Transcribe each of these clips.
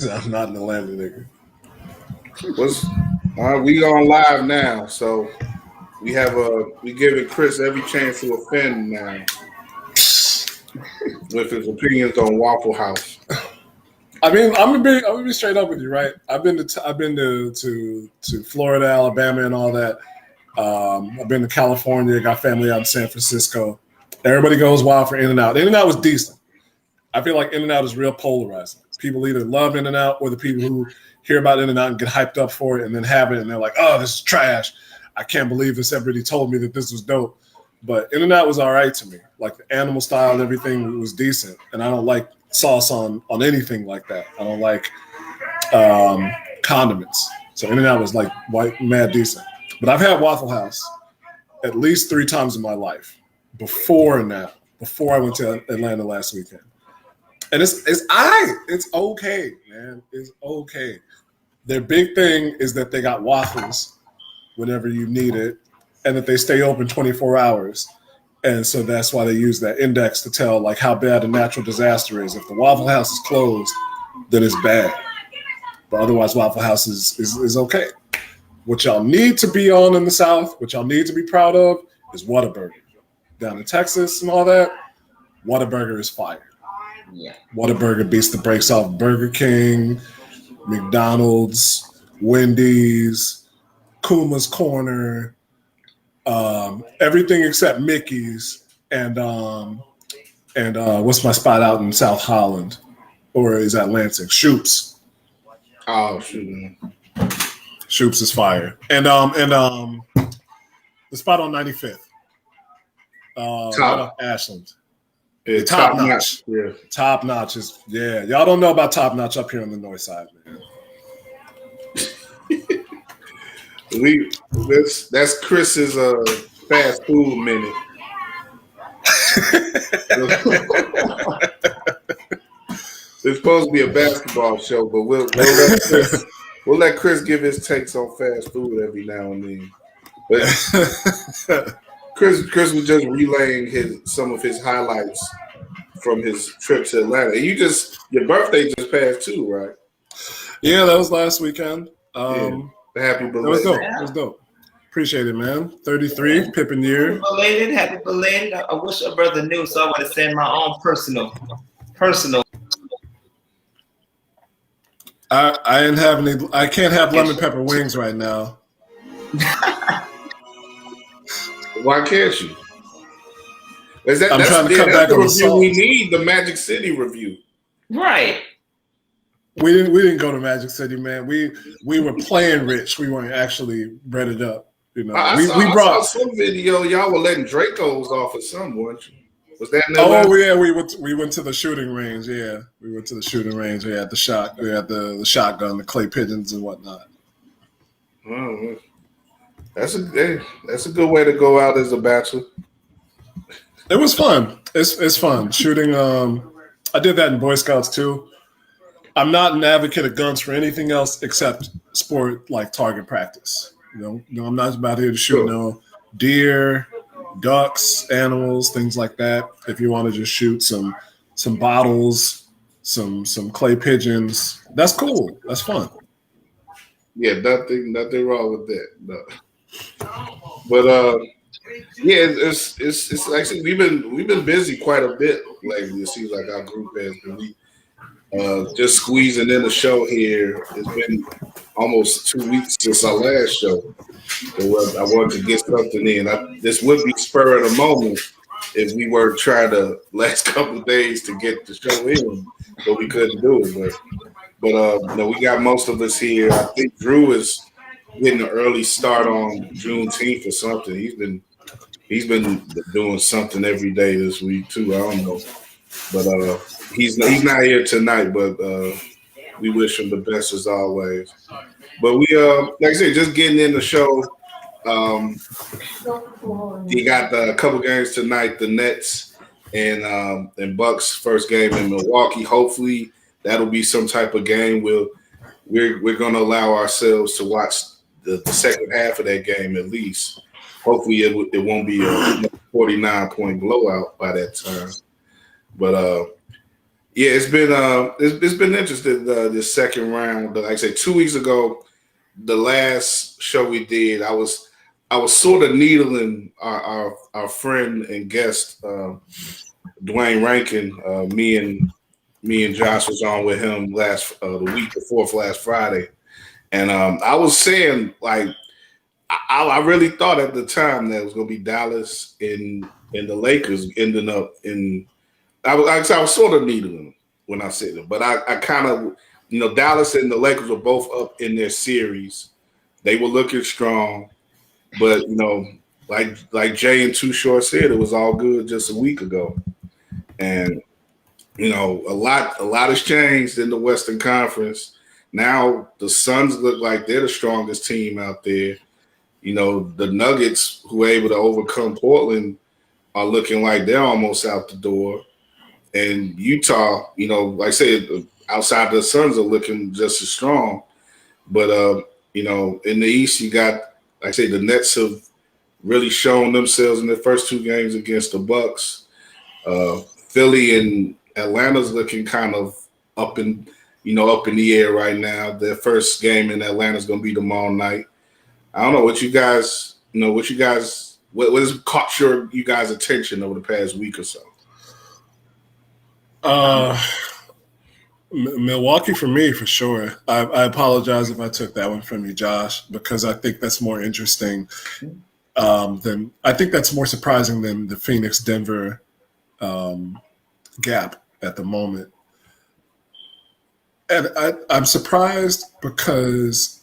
I'm not an Atlanta nigga. What's we on live now, so we giving Chris every chance to offend now with his opinions on Waffle House. I mean, I'm gonna be straight up with you, right? I've been to Florida, Alabama, and all that. I've been to California, got family out in San Francisco. Everybody goes wild for In-N-Out. In-N-Out was decent. I feel like In-N-Out is real polarizing. People either love In-N-Out or the people who hear about In-N-Out and get hyped up for it and then have it and they're like, oh, this is trash. I can't believe this. Everybody told me that this was dope. But In-N-Out was all right to me. Like the animal style and everything was decent. And I don't like sauce on anything like that. I don't like condiments. So In-N-Out was like mad decent. But I've had Waffle House at least 3 times in my life before I went to Atlanta last weekend. And it's okay, man. It's okay. Their big thing is that they got waffles whenever you need it and that they stay open 24 hours. And so that's why they use that index to tell like how bad a natural disaster is. If the Waffle House is closed, then it's bad. But otherwise, Waffle House is okay. What y'all need to be on in the South, what y'all need to be proud of, is Whataburger. Down in Texas and all that, Whataburger is fire. Yeah. Whataburger beats the brakes off Burger King, McDonald's, Wendy's, Kuma's Corner, everything except Mickey's, and what's my spot out in South Holland, or is that Lansing? Shoop's. Oh shoot! Shoop's is fire, and the spot on 95th, right Ashland. Yeah, top notch. Yeah. Top notch is Y'all don't know about top notch up here on the north side, man. That's Chris's fast food minute. It's supposed to be a basketball show, but we'll let Chris give his takes on fast food every now and then. But Chris was just relaying some of his highlights from his trip to Atlanta. Your birthday just passed too, right? Yeah, that was last weekend. Happy belated. That was dope. It was dope. Appreciate it, man. 33, Pippin year. Happy belated. I wish a brother knew, so I would have sent my own personal. I didn't have any. I can't have lemon pepper wings right now. Why can't you? I'm trying to cut back on the salt. We need the Magic City review. Right. We didn't go to Magic City, man. We were playing rich. We weren't actually breaded up. You know, I saw some video. Y'all were letting Dracos off of some, weren't you? Was that? We went to the shooting range. Yeah, we went to the shooting range. We had the shot. We had the shotgun, the clay pigeons, and whatnot. Oh, that's a good way to go out as a bachelor. It was fun. It's fun shooting. I did that in Boy Scouts too. I'm not an advocate of guns for anything else except sport like target practice. You know, I'm not about here to shoot no deer, ducks, animals, things like that. If you want to just shoot some bottles, some clay pigeons, that's cool. That's fun. Yeah, nothing wrong with that. No. But it's actually we've been busy quite a bit lately. It seems like our group has been. Just squeezing in a show here. It's been almost 2 weeks since our last show. So I wanted to get something in. This would be spur of the moment if we were trying the last couple of days to get the show in, but we couldn't do it. But we got most of us here. I think Drew is getting an early start on Juneteenth or something. He's been doing something every day this week too. I don't know, but he's not here tonight. But we wish him the best as always. But we like I said, just getting in the show. You got a couple games tonight. The Nets and Bucks first game in Milwaukee. Hopefully that'll be some type of game. We're going to allow ourselves to watch the second half of that game at least. Hopefully it won't be a 49-point blowout by that time. But Yeah, it's been interesting this second round. Like I said, 2 weeks ago, the last show we did, I was sort of needling our friend and guest Dwayne Rankin. Me and Josh was on with him the week before last Friday, and I was saying like I really thought at the time that it was going to be Dallas and the Lakers ending up in. I was sort of needling them when I said them, but I kind of, Dallas and the Lakers were both up in their series. They were looking strong, but like Jay and Too Short said, it was all good just a week ago, and a lot has changed in the Western Conference. Now the Suns look like they're the strongest team out there. The Nuggets, who were able to overcome Portland, are looking like they're almost out the door. And Utah, like I said, outside the Suns are looking just as strong. But, in the East, you got, like I say, the Nets have really shown themselves in their first two games against the Bucks. Philly and Atlanta's looking kind of up in the air right now. Their first game in Atlanta is going to be tomorrow night. I don't know what has caught you guys' attention over the past week or so. Milwaukee for me, for sure. I apologize if I took that one from you, Josh, because I think that's more interesting I think that's more surprising than the Phoenix-Denver gap at the moment. And I'm surprised because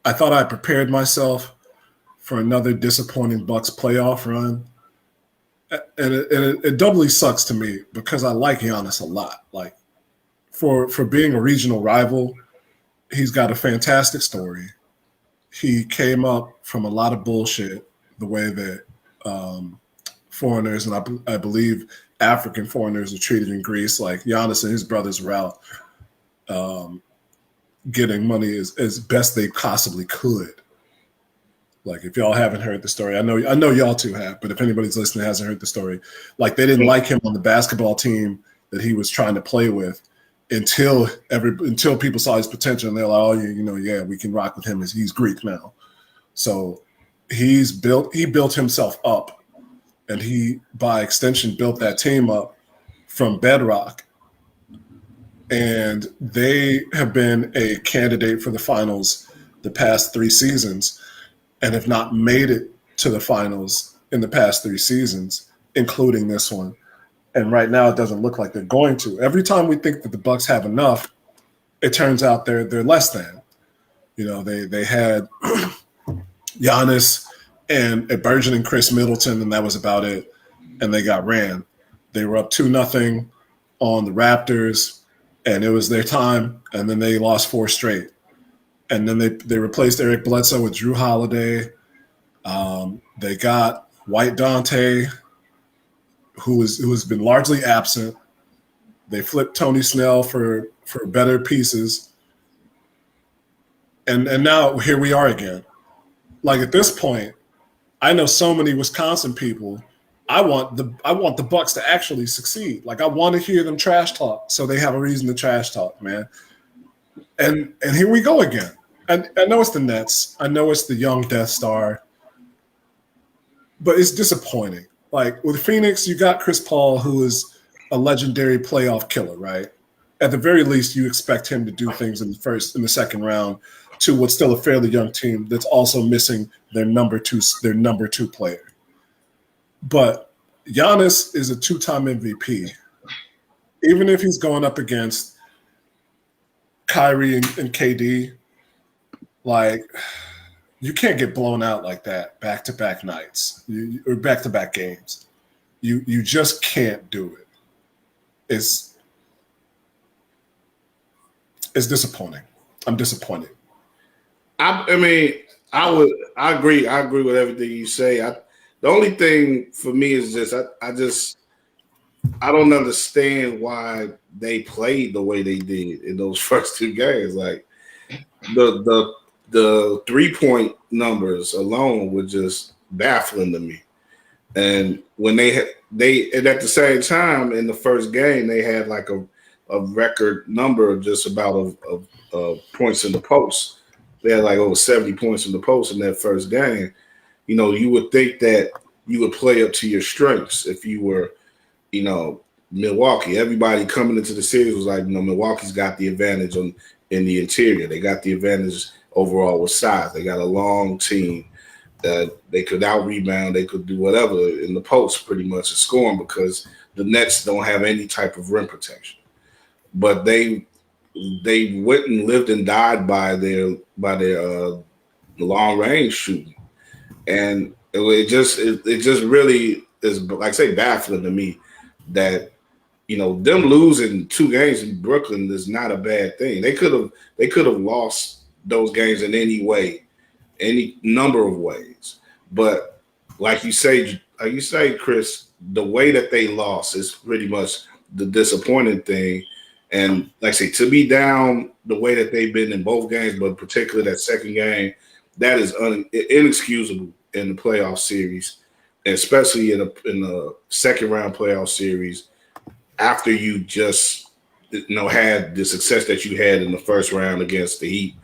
I thought I prepared myself for another disappointing Bucks playoff run. And it doubly sucks to me because I like Giannis a lot. Like, for being a regional rival, he's got a fantastic story. He came up from a lot of bullshit, the way that foreigners, and I believe African foreigners, are treated in Greece. Like, Giannis and his brothers were out getting money as best they possibly could. Like, if y'all haven't heard the story, I know y'all two have, but if anybody's listening hasn't heard the story, like, they didn't like him on the basketball team that he was trying to play with until people saw his potential, and they're like, oh, we can rock with him as he's Greek now. So he built himself up, and he, by extension, built that team up from bedrock. And they have been a candidate for the finals the past 3 seasons, and have not made it to the finals in the past 3 seasons, including this one. And right now, it doesn't look like they're going to. Every time we think that the Bucks have enough, it turns out they're less than. They had Giannis and a burgeoning Chris Middleton, and that was about it. And they got ran. They were up 2-0 on the Raptors, and it was their time. And then they lost 4 straight. And then they replaced Eric Bledsoe with Drew Holiday. They got White Dante, who has been largely absent. They flipped Tony Snell for better pieces. And now here we are again. Like, at this point, I know so many Wisconsin people. I want the Bucks to actually succeed. Like, I want to hear them trash talk, so they have a reason to trash talk, man. And here we go again. And I know it's the Nets. I know it's the young Death Star. But it's disappointing. Like, with Phoenix, you got Chris Paul, who is a legendary playoff killer, right? At the very least, you expect him to do things in the second round to what's still a fairly young team that's also missing their number two player. But Giannis is a 2-time MVP. Even if he's going up against Kyrie and KD, like, you can't get blown out like that back-to-back nights or back-to-back games. You just can't do it. It's disappointing. I'm disappointed. I agree. I agree with everything you say. The only thing for me is just I don't understand why they played the way they did in those first 2 games. Like, the 3-point numbers alone were just baffling to me. And when and at the same time in the first game they had like a record number just about of points in the post. They had like over 70 points in the post in that first game. You know, you would think that you would play up to your strengths if you were, you know, Milwaukee. Everybody coming into the series was like, you know, Milwaukee's got the advantage in the interior. They got the advantage overall with size. They got a long team. They could out rebound. They could do whatever in the post, pretty much, and scoring because the Nets don't have any type of rim protection. But they went and lived and died by their long range shooting, and it just really is, like I say, baffling to me that, you know, them losing 2 games in Brooklyn is not a bad thing. They could have lost those games in any way, any number of ways. But like you say, Chris, the way that they lost is pretty much the disappointing thing. And like I say, to be down the way that they've been in both games, but particularly that second game, that is inexcusable in the playoff series, especially in the second round playoff series after you just, you know, had the success that you had in the first round against the Heat.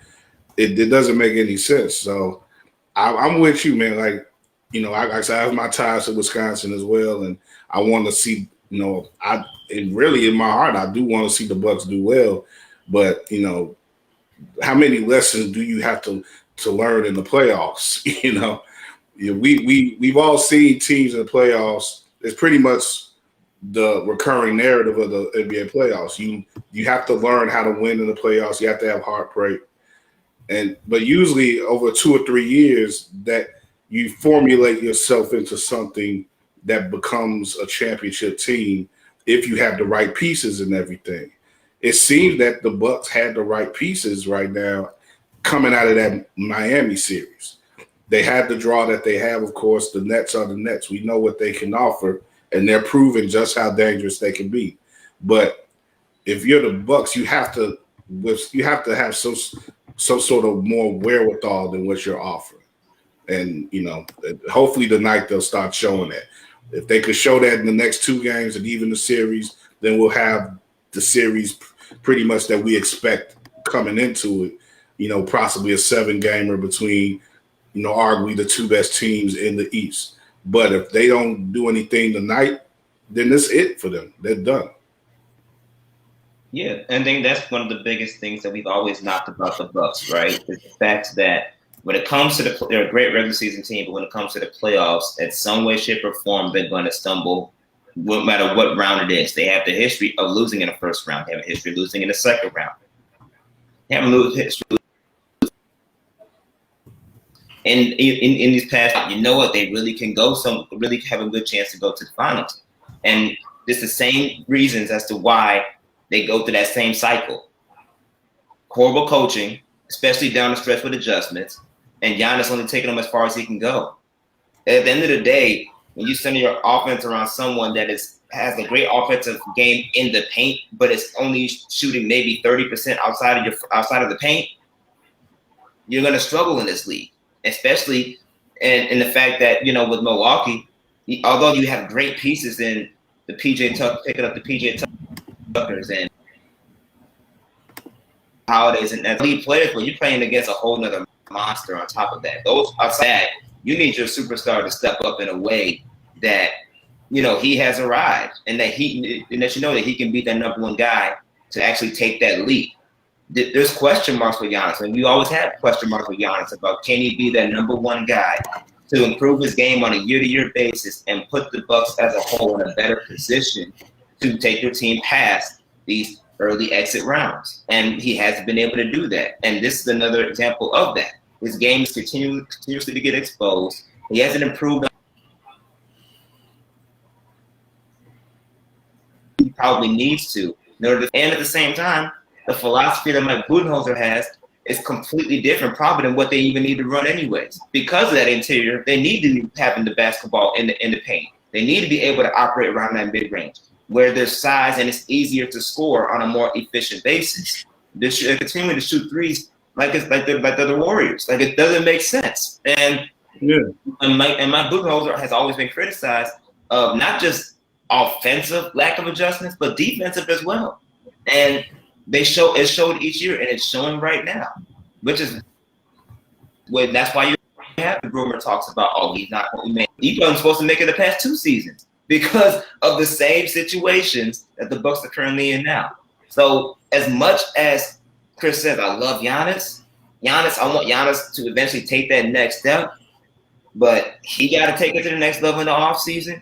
It doesn't make any sense. So I'm with you, man. Like, you know, I have my ties to Wisconsin as well, and I want to see, you know, and really in my heart, I do want to see the Bucks do well. But, you know, how many lessons do you have to learn in the playoffs? You know, we've all seen teams in the playoffs. It's pretty much the recurring narrative of the NBA playoffs. You have to learn how to win in the playoffs. You have to have heartbreak. But usually over 2 or 3 years that you formulate yourself into something that becomes a championship team if you have the right pieces and everything. It seems that the Bucks had the right pieces right now coming out of that Miami series. They had the draw that they have, of course. The Nets are the Nets. We know what they can offer, and they're proving just how dangerous they can be. But if you're the Bucks, you have to have some sort of more wherewithal than what you're offering. And, you know, hopefully tonight they'll start showing that. If they could show that in the next 2 games and even the series, then we'll have the series pretty much that we expect coming into it, you know, possibly a 7-gamer between, you know, arguably the 2 best teams in the East. But if they don't do anything tonight, then that's it for them. They're done. Yeah, and I think that's one of the biggest things that we've always knocked about the Bucks, right? Is the fact that when it comes to they're a great regular season team, but when it comes to the playoffs, in some way, shape, or form, they're going to stumble no matter what round it is. They have the history of losing in the first round. They have a history of losing in the second round. They have a history. And in these past, you know what? They really can really have a good chance to go to the finals. And it's the same reasons as to why they go through that same cycle. Horrible coaching, especially down the stretch with adjustments, and Giannis only taking them as far as he can go. At the end of the day, when you send your offense around someone that has a great offensive game in the paint, but it's only shooting maybe 30% outside of the paint, you're going to struggle in this league, especially in the fact that, you know, with Milwaukee, although you have great pieces in the PJ Tucker, picking up the PJ Tuckers and Holidays and as lead players, but you're playing against a whole nother monster on top of that. Those outside that, you need your superstar to step up in a way that, you know, he has arrived and that you know that he can be that number 1 guy to actually take that lead. There's question marks for Giannis, and we always have question marks for Giannis about can he be that number 1 guy to improve his game on a year-to-year basis and put the Bucks as a whole in a better position to take your team past these early exit rounds. And he has been able to do that. And this is another example of that. His game is continuously to get exposed. He hasn't improved. He probably needs to. And at the same time, the philosophy that Mike Budenholzer has is completely different, probably than what they even need to run anyways. Because of that interior, they need to be having the basketball in the paint. They need to be able to operate around that mid-range, where there's size and it's easier to score on a more efficient basis. They're continuing to shoot threes like they're the Warriors. Like, it doesn't make sense. And Yeah. And Mike Budenholzer has always been criticized of not just offensive lack of adjustments, but defensive as well. And it showed each year, and it's showing right now, which is that's why you have the rumor talks about, oh, he's not what we made. He wasn't supposed to make it the past 2 seasons because of the same situations that the Bucks are currently in now. So as much as Chris says, I love Giannis, I want Giannis to eventually take that next step, but he got to take it to the next level in the offseason.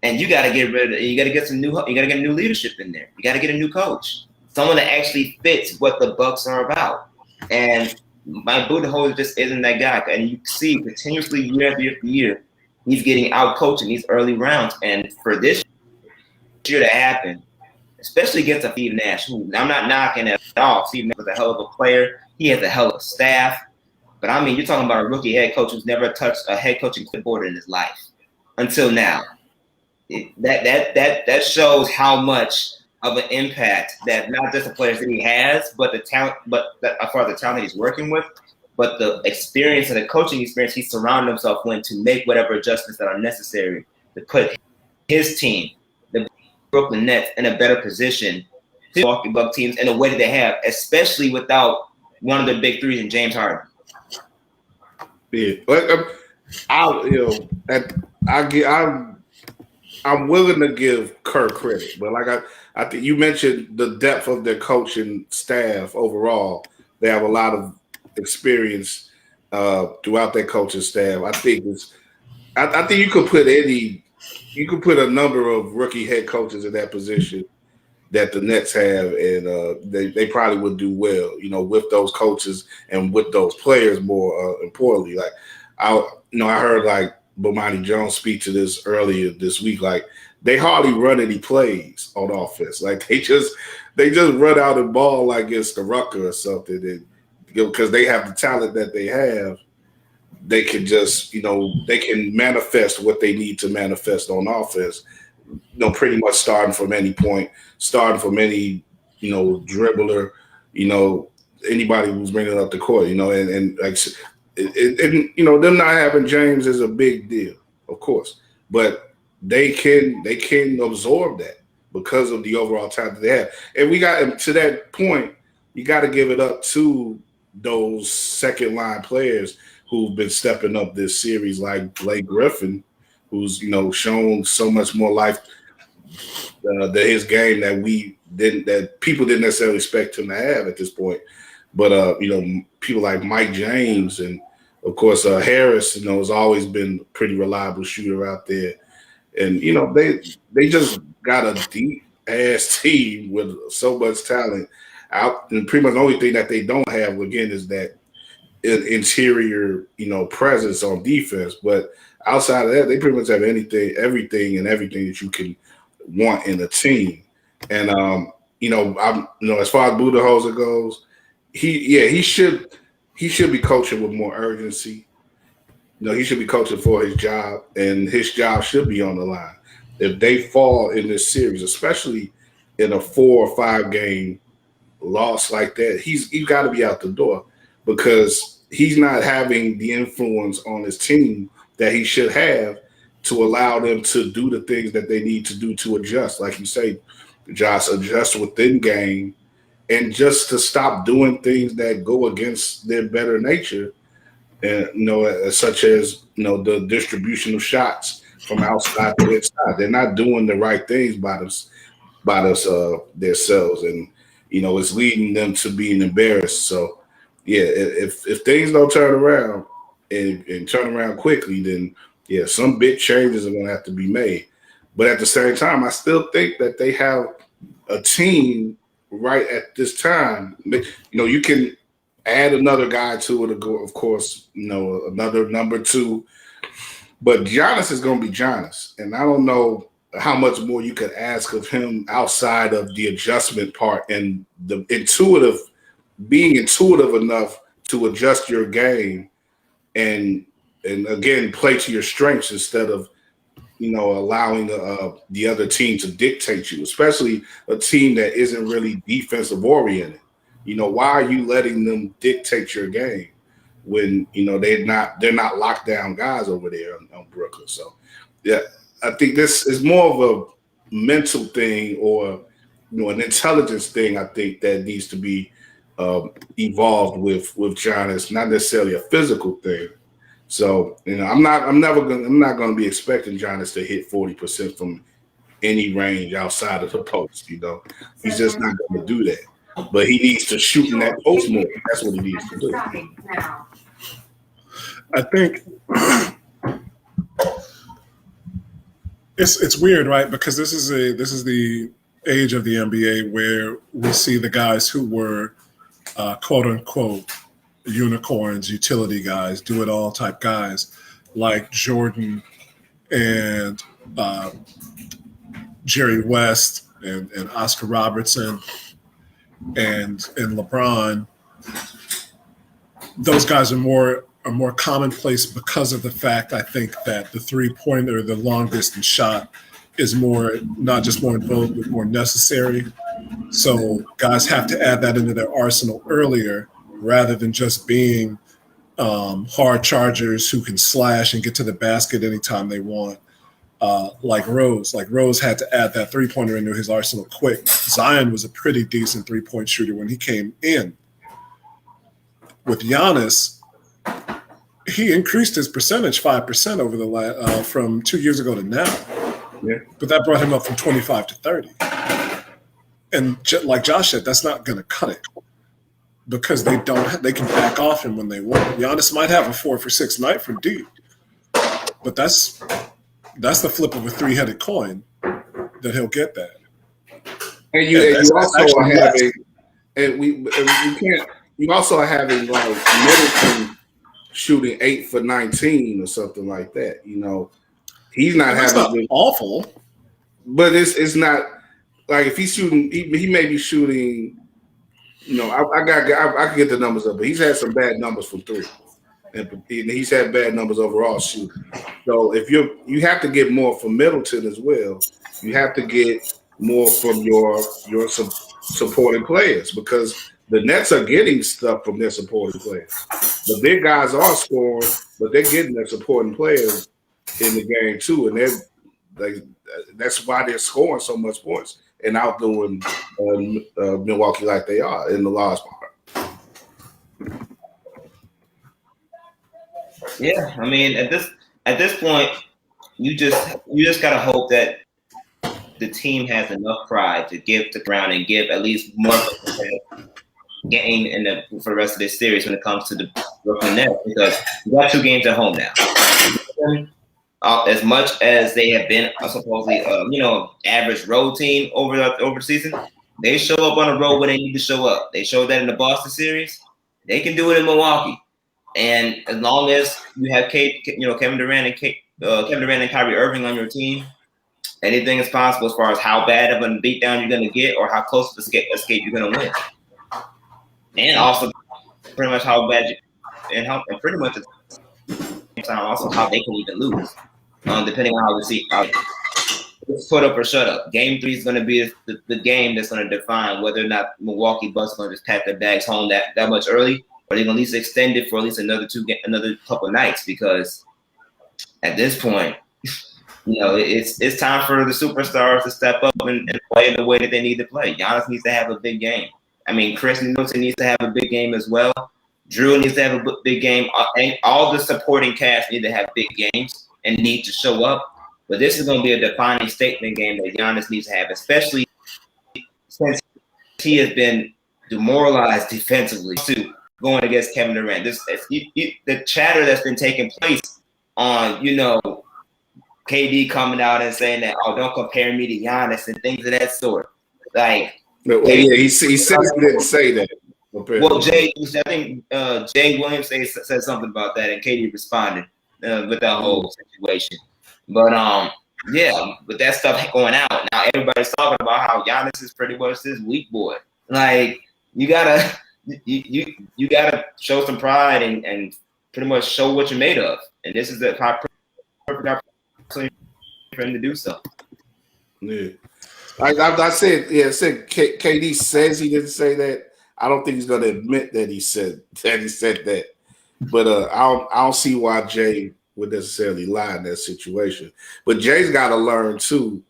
And you got to get get new leadership in there. You got to get a new coach, someone that actually fits what the Bucks are about. And Mike Budenholzer just isn't that guy. And you see continuously year after year, he's getting out coached in these early rounds. And for this year to happen, especially against a Steve Nash, who I'm not knocking at all. Steve Nash was a hell of a player. He has a hell of a staff. But I mean, you're talking about a rookie head coach who's never touched a head coaching clipboard in his life until now. That shows how much of an impact that not just the players that he has, but the talent, as far as the talent he's working with, but the experience and the coaching experience he's surrounded himself with to make whatever adjustments that are necessary to put his team, the Brooklyn Nets, in a better position to Milwaukee Bucks teams in the way that they have, especially without one of the big threes in James Harden. Yeah, I'm willing to give Kerr credit, but like I think you mentioned the depth of their coaching staff overall. They have a lot of experience throughout their coaching staff. I think you could put a number of rookie head coaches in that position that the Nets have, and they probably would do well, with those coaches and with those players. More importantly, like I heard like Bomani Jones speak to this earlier this week. Like they hardly run any plays on offense. Like they just run out and ball like it's the Rucker or something. And because they have the talent that they have, they can just they can manifest what they need to manifest on offense. Pretty much starting from any point, starting from any dribbler, anybody who's bringing up the court, and like. And them not having James is a big deal, of course, but they can absorb that because of the overall talent they have. And we got to that point, you got to give it up to those second line players who've been stepping up this series, like Blake Griffin, who's shown so much more life to his game that people didn't necessarily expect him to have at this point. But people like Mike James and of course Harris, has always been a pretty reliable shooter out there. And they just got a deep ass team with so much talent out. And pretty much the only thing that they don't have again is that interior, presence on defense. But outside of that, they pretty much have everything that you can want in a team. And as far as Budenholzer goes, he should be coaching with more urgency. He should be coaching for his job, and his job should be on the line. If they fall in this series, especially in a 4 or 5 game loss like that, he's got to be out the door because he's not having the influence on his team that he should have to allow them to do the things that they need to do to adjust. Like you say, Josh, adjust within game. And just to stop doing things that go against their better nature, and such as the distribution of shots from outside to inside, they're not doing the right things by themselves, and it's leading them to being embarrassed. So, yeah, if things don't turn around and turn around quickly, then some big changes are going to have to be made. But at the same time, I still think that they have a team. Right at this time, you can add another guy to it, of course, another number 2. But Giannis is going to be Giannis. And I don't know how much more you could ask of him outside of the adjustment part and the being intuitive enough to adjust your game and again, play to your strengths instead of allowing the other team to dictate you, especially a team that isn't really defensive oriented. Why are you letting them dictate your game? when they're not locked down guys over there on Brooklyn. So yeah, I think this is more of a mental thing or an intelligence thing. I think that needs to be evolved with Giannis, not necessarily a physical thing. So I'm not going to be expecting Giannis to hit 40% from any range outside of the post. He's just not going to do that. But he needs to shoot in that post more. That's what he needs to do. I think it's weird, right? Because this is the age of the NBA where we see the guys who were quote unquote unicorns, utility guys, do it all type guys like Jordan and Jerry West and Oscar Robertson and LeBron. Those guys are more commonplace because of the fact, I think, that the 3-pointer, the long distance shot, is not just more involved, but more necessary. So guys have to add that into their arsenal earlier rather than just being hard chargers who can slash and get to the basket anytime they want. Like Rose had to add that 3-pointer into his arsenal quick. Zion was a pretty decent 3-point shooter when he came in. With Giannis, he increased his percentage 5% over the from 2 years ago to now. Yeah. But that brought him up from 25 to 30. And like Josh said, that's not going to cut it because they can back off him when they want. Giannis might have a 4 for 6 night from deep, but that's the flip of a 3-headed coin that he'll get that. And you also having like Middleton shooting 8 for 19 or something like that. He's not having awful, but it's not like if he's shooting, he may be shooting. I can get the numbers up, but he's had some bad numbers from 3, and he's had bad numbers overall shooting. So if you have to get more from Middleton as well, you have to get more from your supporting players because the Nets are getting stuff from their supporting players. The big guys are scoring, but they're getting their supporting players in the game too, and that's why they're scoring so much points and outdoing Milwaukee like they are in the large part. Yeah, I mean, at this point, you just gotta hope that the team has enough pride to give to ground and give at least more game for the rest of this series when it comes to the Brooklyn Nets because we got 2 games at home now. As much as they have been supposedly average road team over the season, they show up on the road when they need to show up. They showed that in the Boston series. They can do it in Milwaukee, and as long as you have Kevin Durant and Kyrie Irving on your team, anything is possible as far as how bad of a beatdown you're going to get or how close to escape you're going to win. And also pretty much how bad and pretty much also how they can even lose, depending on how we see it's put up or shut up. Game 3 is going to be the game that's going to define whether or not Milwaukee Bucks are going to just pack their bags home that much early, or they're going to at least extend it for at least another couple of nights. Because at this point, it's time for the superstars to step up and play in the way that they need to play. Giannis needs to have a big game. I mean, Chris Middleton needs to have a big game as well. Drew needs to have a big game. All the supporting cast need to have big games and need to show up. But this is going to be a defining statement game that Giannis needs to have, especially since he has been demoralized defensively to going against Kevin Durant. The chatter that's been taking place on, KD coming out and saying that, oh, don't compare me to Giannis and things of that sort. Like, he said he didn't say that. Well, I think Jay Williams said something about that, and KD responded with that whole situation. But with that stuff going out now, everybody's talking about how Giannis is pretty much this weak boy. Like you gotta show some pride and pretty much show what you're made of, and this is the perfect opportunity for him to do so. Yeah, I said KD says he didn't say that. I don't think he's going to admit that he said that. But I don't see why Jay would necessarily lie in that situation. But Jay's got to learn too.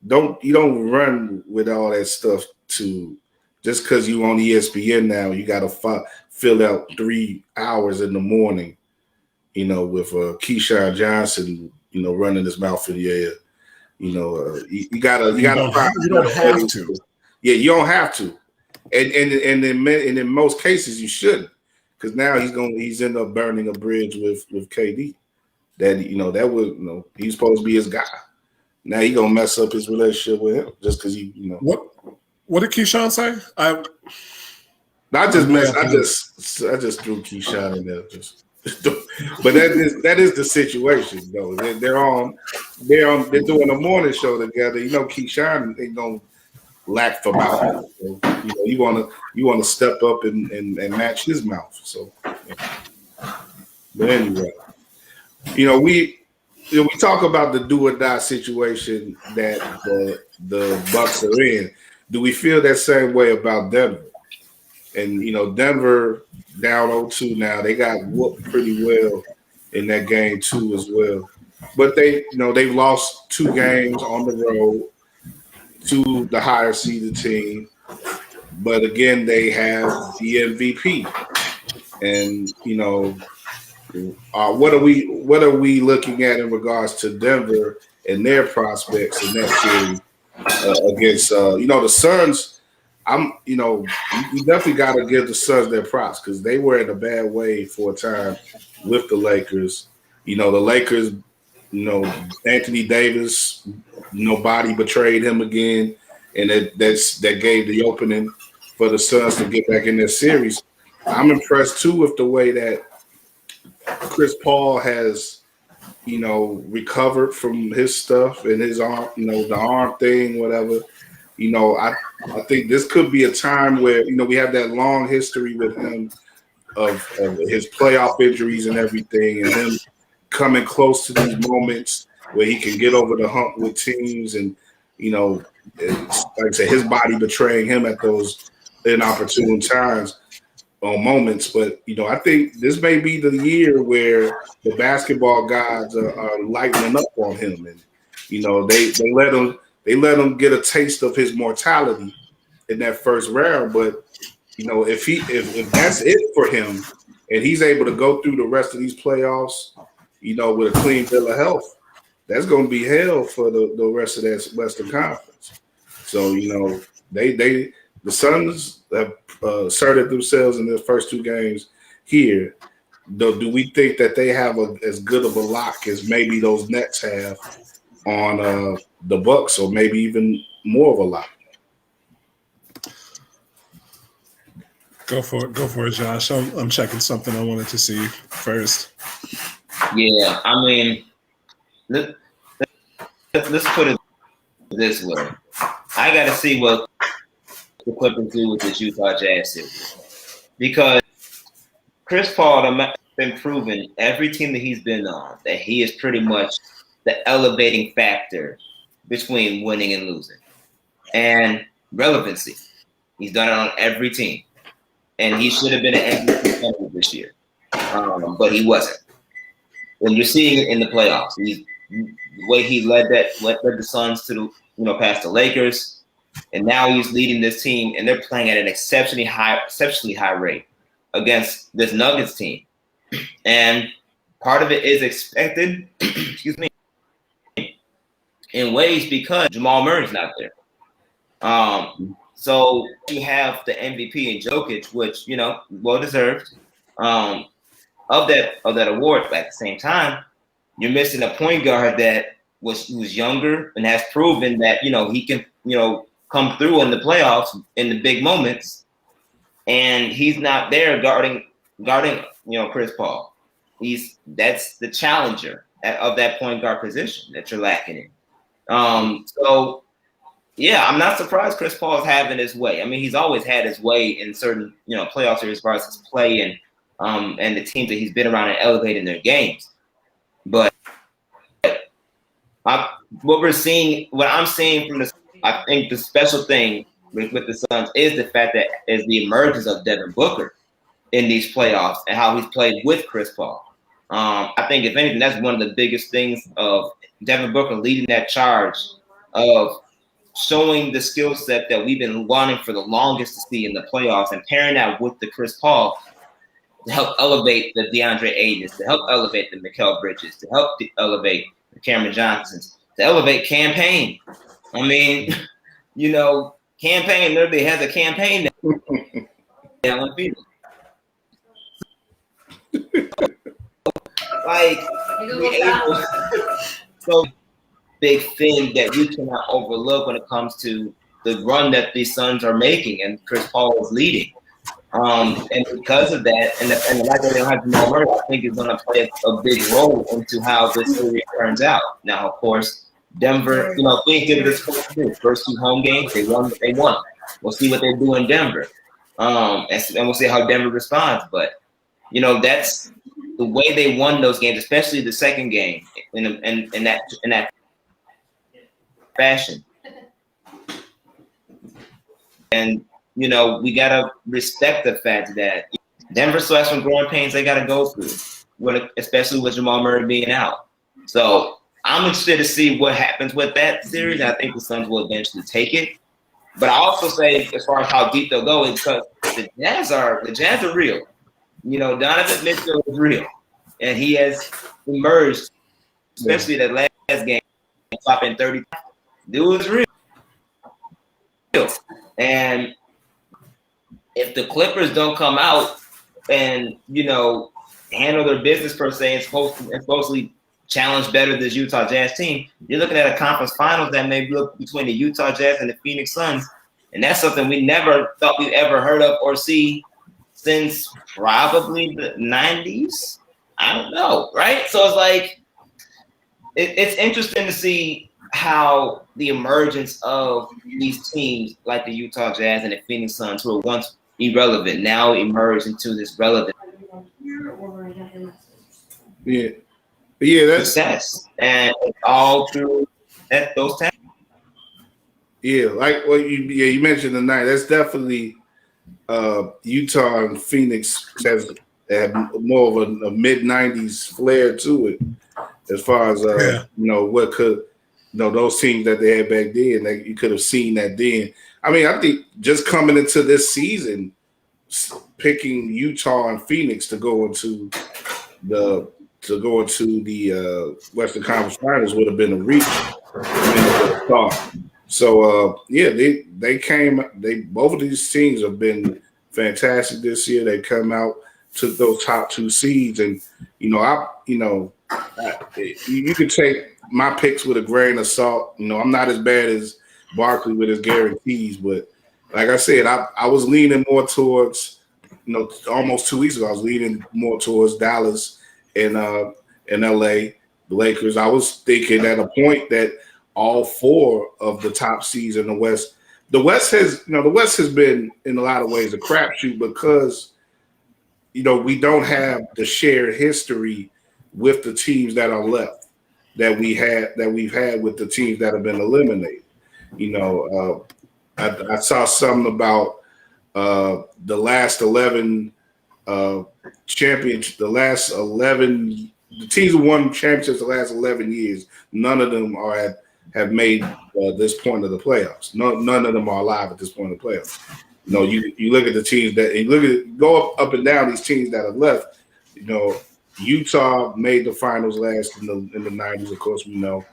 You don't run with all that stuff to just because you on ESPN now. You got to fill out 3 hours in the morning, with Keyshawn Johnson, running his mouth in the air. You gotta find. You don't have to. Yeah, you don't have to. And in most cases you shouldn't, because now he's end up burning a bridge with KD. That that would he's supposed to be his guy. Now he gonna mess up his relationship with him just because he What did Keyshawn say? I just threw Keyshawn in there but that is the situation though. They're doing a morning show together. Keyshawn ain't gonna lack for mouth. So, you wanna step up and match his mouth. So, but anyway, we talk about the do or die situation that the Bucks are in. Do we feel that same way about Denver? And Denver down 0-2 now. They got whooped pretty well in that game too as well. But they've lost 2 games on the road to the higher seeded team. But again, they have the MVP. And what are we looking at in regards to Denver and their prospects in that series against the Suns? You definitely got to give the Suns their props because they were in a bad way for a time with the Lakers. The Lakers, Anthony Davis, body betrayed him again, and that gave the opening for the Suns to get back in their series. I'm impressed too with the way that Chris Paul has, recovered from his stuff and his arm, the arm thing, whatever. I think this could be a time where, we have that long history with him of his playoff injuries and everything, and him coming close to these moments where he can get over the hump with teams and, like I said, his body betraying him at those inopportune times or moments. But, I think this may be the year where the basketball gods are lightening up on him. And, they let him get a taste of his mortality in that first round. But, if that's it for him and he's able to go through the rest of these playoffs, with a clean bill of health, that's going to be hell for the rest of that Western Conference. So, the Suns have asserted themselves in their first 2 games here. Do we think that they have as good of a lock as maybe those Nets have on the Bucks, or maybe even more of a lock? Go for it, Josh. I'm checking something I wanted to see first. Yeah, I mean, let's put it this way. I got to see what the Clippers do with this Utah Jazz series, because Chris Paul has been proven every team that he's been on that he is pretty much the elevating factor between winning and losing, and relevancy. He's done it on every team, and he should have been an MVP candidate this year, but he wasn't. And you're seeing it in the playoffs. The way he led the Suns to past the Lakers, and now he's leading this team, and they're playing at an exceptionally high rate against this Nuggets team. And part of it is expected, excuse me, in ways because Jamal Murray's not there. So you have the MVP in Jokic, which well deserved of that award. But at the same time, you're missing a point guard that who's younger and has proven that he can come through in the playoffs in the big moments, and he's not there guarding Chris Paul. That's the challenger of that point guard position that you're lacking in. So yeah, I'm not surprised Chris Paul is having his way. I mean, he's always had his way in certain playoff series as far as his play and the teams that he's been around and elevating their games. But what I'm seeing from I think the special thing with the Suns is the fact that is the emergence of Devin Booker. in these playoffs and how he's played with Chris Paul. I think, if anything, that's one of the biggest things of Devin Booker leading that charge of showing the skill set that we've been wanting for the longest to see in the playoffs, and pairing that with the Chris Paul to help elevate the DeAndre Aytons, to help elevate the Mikal Bridges, to help elevate the Cameron Johnsons, to elevate Campaign. I mean, you know, Campaign literally has a campaign down in Phoenix. Like, so big thing that we cannot overlook when it comes to the run that these Suns are making and Chris Paul is leading. And because of that, and the fact that they don't have Jamal Murray, I think is going to play a big role into how this series turns out. Now, of course, Denver, you know, things did this first 2 home games. They won what they won. We'll see what they do in Denver. And we'll see how Denver responds. But, you know, that's the way they won those games, especially the second game in that fashion. And, you know, we got to respect the fact that Denver still has some growing pains they got to go through, especially with Jamal Murray being out. So I'm interested to see what happens with that series. I think the Suns will eventually take it. But I also say, as far as how deep they'll go, is because the Jazz are real. You know, Donovan Mitchell is real. And he has emerged, especially that last game, dropping 30. Dude is real. And if the Clippers don't come out and, you know, handle their business per se, and supposedly challenge better this Utah Jazz team, you're looking at a conference finals that may look between the Utah Jazz and the Phoenix Suns. And that's something we never thought we'd ever heard of or see since probably the 90s. I don't know, right? So it's like, it's interesting to see how the emergence of these teams like the Utah Jazz and the Phoenix Suns, who were once irrelevant, now emerge into this relevant that's success, and all through those times. Yeah, like what you mentioned tonight. That's definitely Utah and Phoenix has more of a mid '90s flair to it, as far as you know, what could, you know, those teams that they had back then. You could have seen that then. I mean, I think just coming into this season, picking Utah and Phoenix to go into the Western Conference Finals would have been a reach. So both of these teams have been fantastic this year. They come out, took those top 2 seeds, and you could take my picks with a grain of salt. You know, I'm not as bad as Barkley with his guarantees, but like I said, I was leaning more towards, you know, almost 2 weeks ago, I was leaning more towards Dallas and LA, the Lakers. I was thinking at a point that all 4 of the top seeds in the West has been in a lot of ways a crapshoot because, you know, we don't have the shared history with the teams that are left that we've had with the teams that have been eliminated. You know, I saw something about the last 11 championships, the teams who won championships the last 11 years. None of them have made this point of the playoffs. None of them are alive at this point of the playoffs. You know, you look at the teams go up and down these teams that have left. You know, Utah made the finals last in the 90s, of course we know.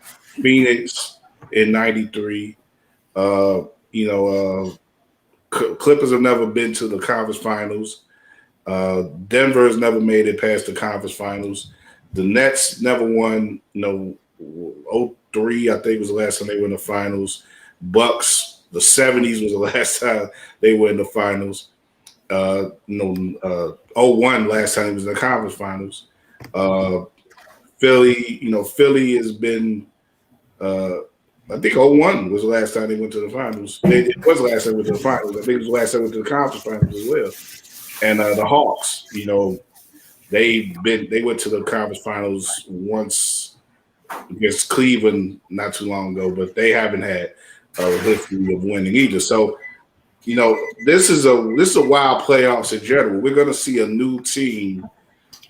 Phoenix in 93. Clippers have never been to the conference finals. Denver has never made it past the conference finals. The Nets never won, 03, I think was the last time they were in the finals. Bucks, the 70s was the last time they were in the finals. 01 last time it was in the conference finals. Philly has been I think 01 was the last time they went to the finals. It was the last time they went to the finals. I think it was the last time they went to the conference finals as well. And the Hawks, they went to the conference finals once against Cleveland not too long ago, but they haven't had a history of winning either. So you know, this is a wild playoffs in general. We're going to see a new team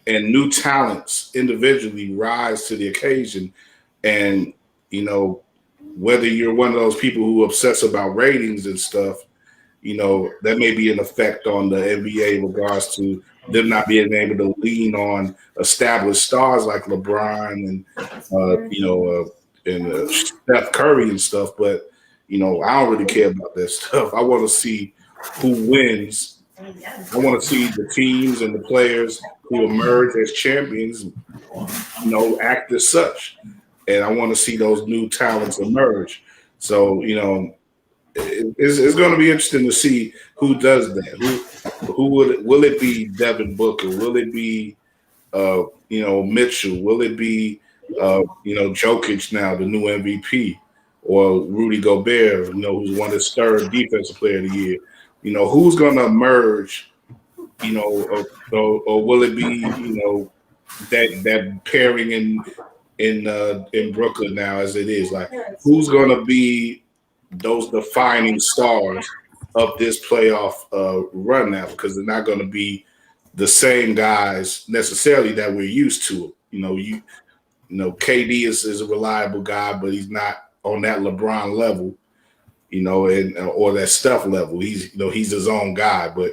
and new talents individually rise to the occasion. And, you know, whether you're one of those people who obsess about ratings and stuff, you know, that may be an effect on the NBA in regards to them not being able to lean on established stars like LeBron and, Steph Curry and stuff. But, you know, I don't really care about that stuff. I want to see who wins. I want to see the teams and the players who emerge as champions, you know, act as such. And I want to see those new talents emerge. So, you know, it's going to be interesting to see who does that. Who will it be? Devin Booker? Will it be, Mitchell? Will it be, Jokic now, the new MVP, or Rudy Gobert, you know, who's won his third Defensive Player of the Year? You know, who's going to emerge? You know, or will it be, you know, that pairing in Brooklyn now as it is? Like, who's going to be those defining stars of this playoff run now? Because they're not going to be the same guys necessarily that we're used to. You know, KD is a reliable guy, but he's not on that LeBron level, you know, and or that Steph level. He's his own guy, but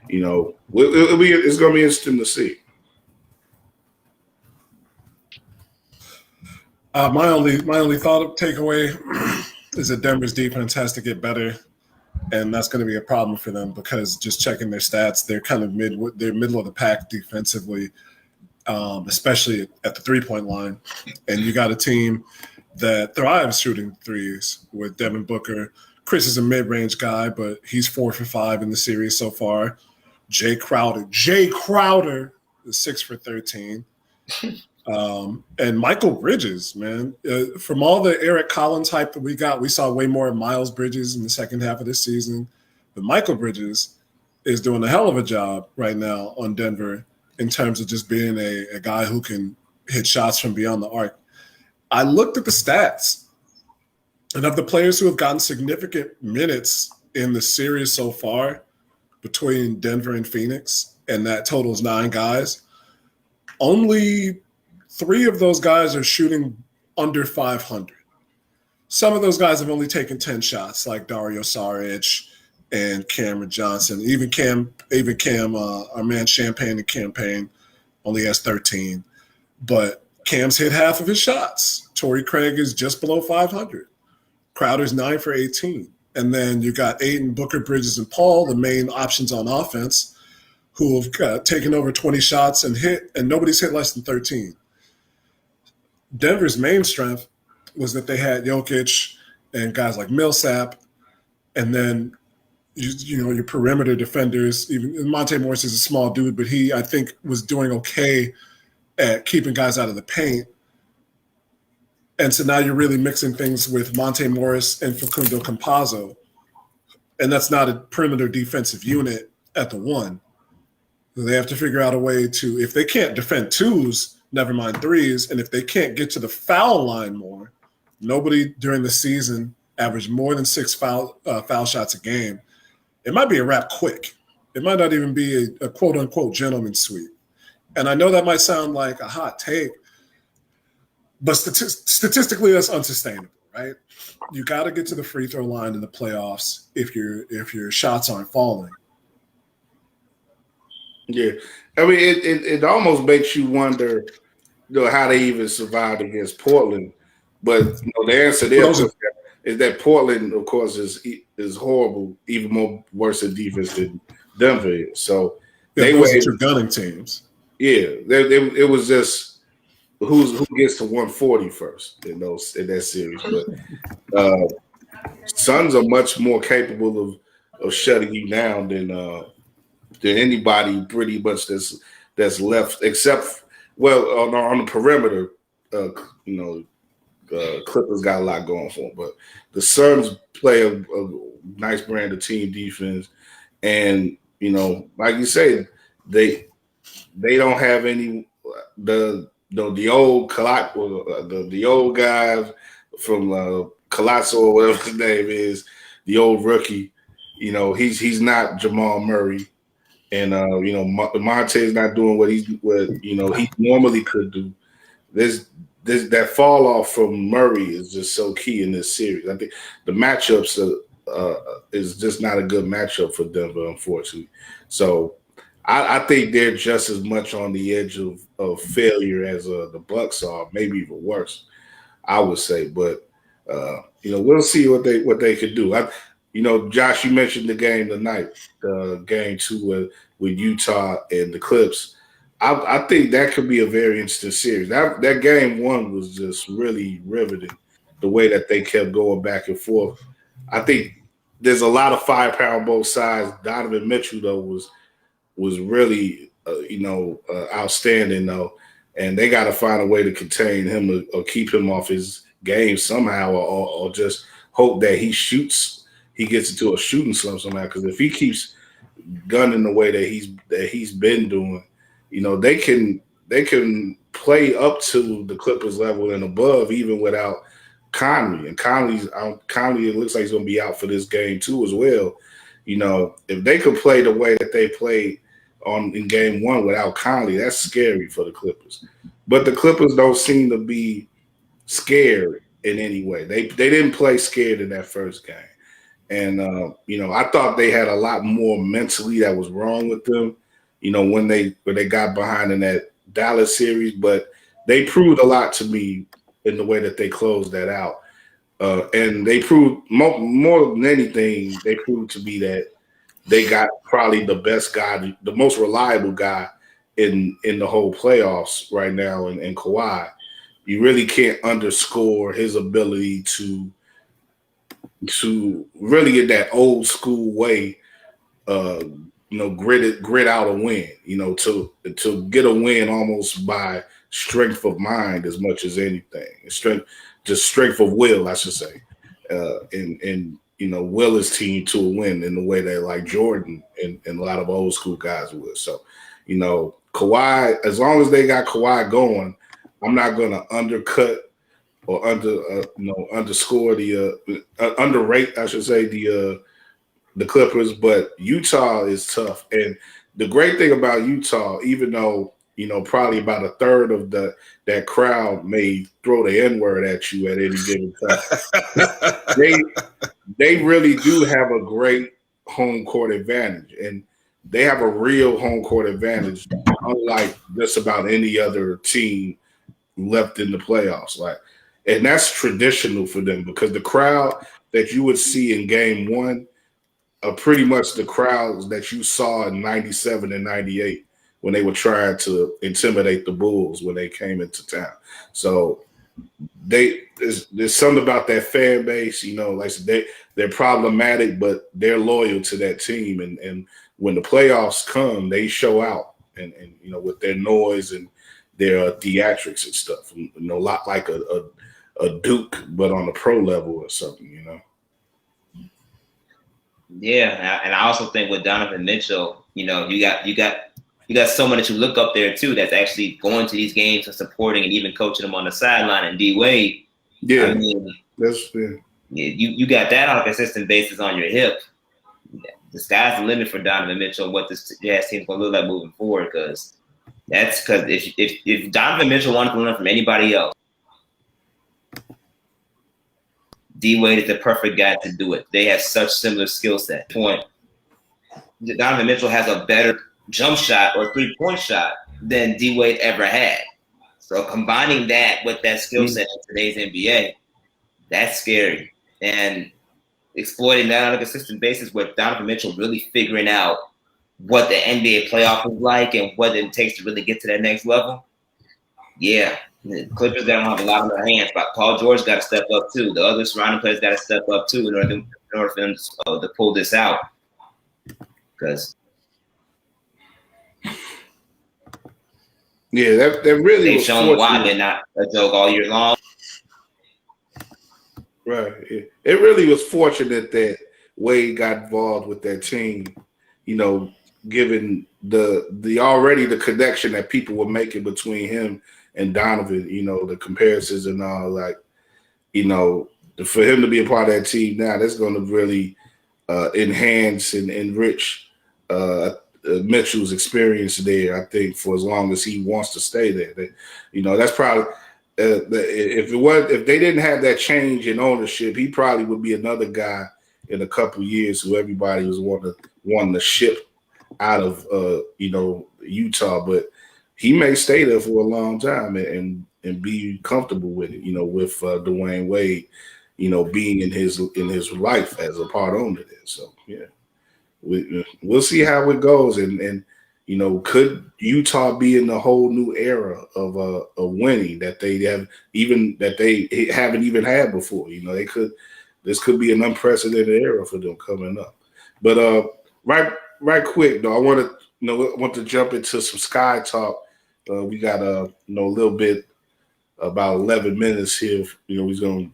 you know, it's going to be interesting to see. My only thought takeaway is that Denver's defense has to get better, and that's going to be a problem for them because just checking their stats, they're kind of middle of the pack defensively, especially at the 3-point line. And you got a team that thrives shooting threes with Devin Booker. Chris is a mid-range guy, but he's 4 for 5 in the series so far. Jay Crowder is 6 for 13. And Michael Bridges, man, from all the Eric Collins hype that we got, we saw way more of Miles Bridges in the second half of this season. But Michael Bridges is doing a hell of a job right now on Denver in terms of just being a guy who can hit shots from beyond the arc. I looked at the stats, and of the players who have gotten significant minutes in the series so far between Denver and Phoenix, and that totals 9 guys, only 3 of those guys are shooting under 500. Some of those guys have only taken 10 shots, like Dario Saric and Cameron Johnson. Even Cam, our man Champagne and Campaign only has 13. But Cam's hit half of his shots. Torrey Craig is just below 500. Crowder's 9 for 18. And then you got Ayton, Booker, Bridges, and Paul, the main options on offense, who have taken over 20 shots and nobody's hit less than 13. Denver's main strength was that they had Jokic and guys like Millsap, and then your perimeter defenders. Even Monte Morris is a small dude, but he, I think, was doing okay at keeping guys out of the paint. And so now you're really mixing things with Monte Morris and Facundo Campazzo, and that's not a perimeter defensive unit at the 1. So they have to figure out a way to, if they can't defend 2s, never mind 3s, and if they can't get to the foul line more, nobody during the season averaged more than 6 foul shots a game. It might be a wrap quick. It might not even be a quote-unquote gentleman's sweep. And I know that might sound like a hot take, but statistically that's unsustainable, right? You got to get to the free throw line in the playoffs if your shots aren't falling. Yeah, I mean, it almost makes you wonder, how they even survived against Portland. But the answer there is that Portland, of course, is horrible, even more worse at defense than Denver is. So they were 2 gunning teams. Yeah, it was just who gets to 140 first in that series. But Suns are much more capable of shutting you down than anybody pretty much that's left, except on the perimeter. Clippers got a lot going for them, but the Suns play a nice brand of team defense, and like you say, they don't have any the old the old guys from Colasso or whatever his name is, the old rookie. You know, he's not Jamal Murray, and you know, Monte's not doing what he normally could do. This that fall off from Murray is just so key in this series. I think the matchups is just not a good matchup for Denver, unfortunately. So I think they're just as much on the edge of failure as the Bucks are, maybe even worse, I would say. But you know, we'll see what they could do. You know, Josh, you mentioned the game tonight, game 2 with Utah and the Clips. I think that could be a very interesting series. That game 1 was just really riveting, the way that they kept going back and forth. I think there's a lot of firepower on both sides. Donovan Mitchell, though, was really outstanding, though, and they got to find a way to contain him or keep him off his game somehow, or just hope that he gets into a shooting slump somehow. Because if he keeps gunning the way that he's been doing, you know, they can play up to the Clippers level and above even without Conley. And Conley, it looks like he's going to be out for this game too as well. You know, if they could play the way that they played in game 1 without Conley, that's scary for the Clippers. But the Clippers don't seem to be scared in any way. They didn't play scared in that first game. And, you know, I thought they had a lot more mentally that was wrong with them, you know, when they got behind in that Dallas series. But they proved a lot to me in the way that they closed that out. And they proved, more than anything, they proved to be that they got probably the best guy, the most reliable guy in the whole playoffs right now in Kawhi. You really can't underscore his ability to really in that old school way, grit out a win, you know, to get a win almost by strength of mind as much as anything. Strength of will, I should say. And you know, will his team to a win in the way that like Jordan and a lot of old school guys would. So, you know, Kawhi, as long as they got Kawhi going, I'm not going to undercut or underscore underrate, I should say, the Clippers. But Utah is tough, and the great thing about Utah, even though, you know, probably about a third of that crowd may throw the N-word at you at any given time, they really do have a great home court advantage, and they have a real home court advantage, unlike just about any other team left in the playoffs. And that's traditional for them, because the crowd that you would see in game 1 are pretty much the crowds that you saw in 97 and 98 when they were trying to intimidate the Bulls when they came into town. So there's something about that fan base, you know, like they're problematic, but they're loyal to that team. And when the playoffs come, they show out and you know, with their noise and their theatrics and stuff, you know, a lot like a Duke, but on the pro level or something, you know. Yeah, and I also think with Donovan Mitchell, you know, you got someone that you look up there too that's actually going to these games and supporting and even coaching them on the sideline. And D Wade, yeah, I mean, that's fair. Yeah, you got that on a consistent basis on your hip. The sky's the limit for Donovan Mitchell. What this Jazz team's gonna look like moving forward, because if Donovan Mitchell wanted to learn from anybody else, D Wade is the perfect guy to do it. They have such similar skill set. Point. Donovan Mitchell has a better jump shot or 3-point shot than D Wade ever had. So combining that with that skill set in today's NBA, that's scary. And exploiting that on a consistent basis with Donovan Mitchell really figuring out what the NBA playoff is like and what it takes to really get to that next level. Yeah. The Clippers don't have a lot on their hands, but Paul George got to step up too. The other surrounding players got to step up too in order for them to pull this out. Because that really they've was shown fortunate. why they're not a joke all year long. Right. It really was fortunate that Wade got involved with that team, you know, given the already the connection that people were making between him and Donovan, you know, the comparisons and all, like, you know, for him to be a part of that team now, that's going to really enhance and enrich Mitchell's experience there. I think for as long as he wants to stay there, that's probably if they didn't have that change in ownership, he probably would be another guy in a couple of years who everybody was wanting to ship out of Utah, but he may stay there for a long time and be comfortable with it. With Dwayne Wade, being in his life as a part owner there. So yeah, we'll see how it goes, and could Utah be in a whole new era of winning that they haven't even had before? This could be an unprecedented era for them coming up. But right quick though, I want to jump into some Sky talk. We got a little bit, about 11 minutes here. We're going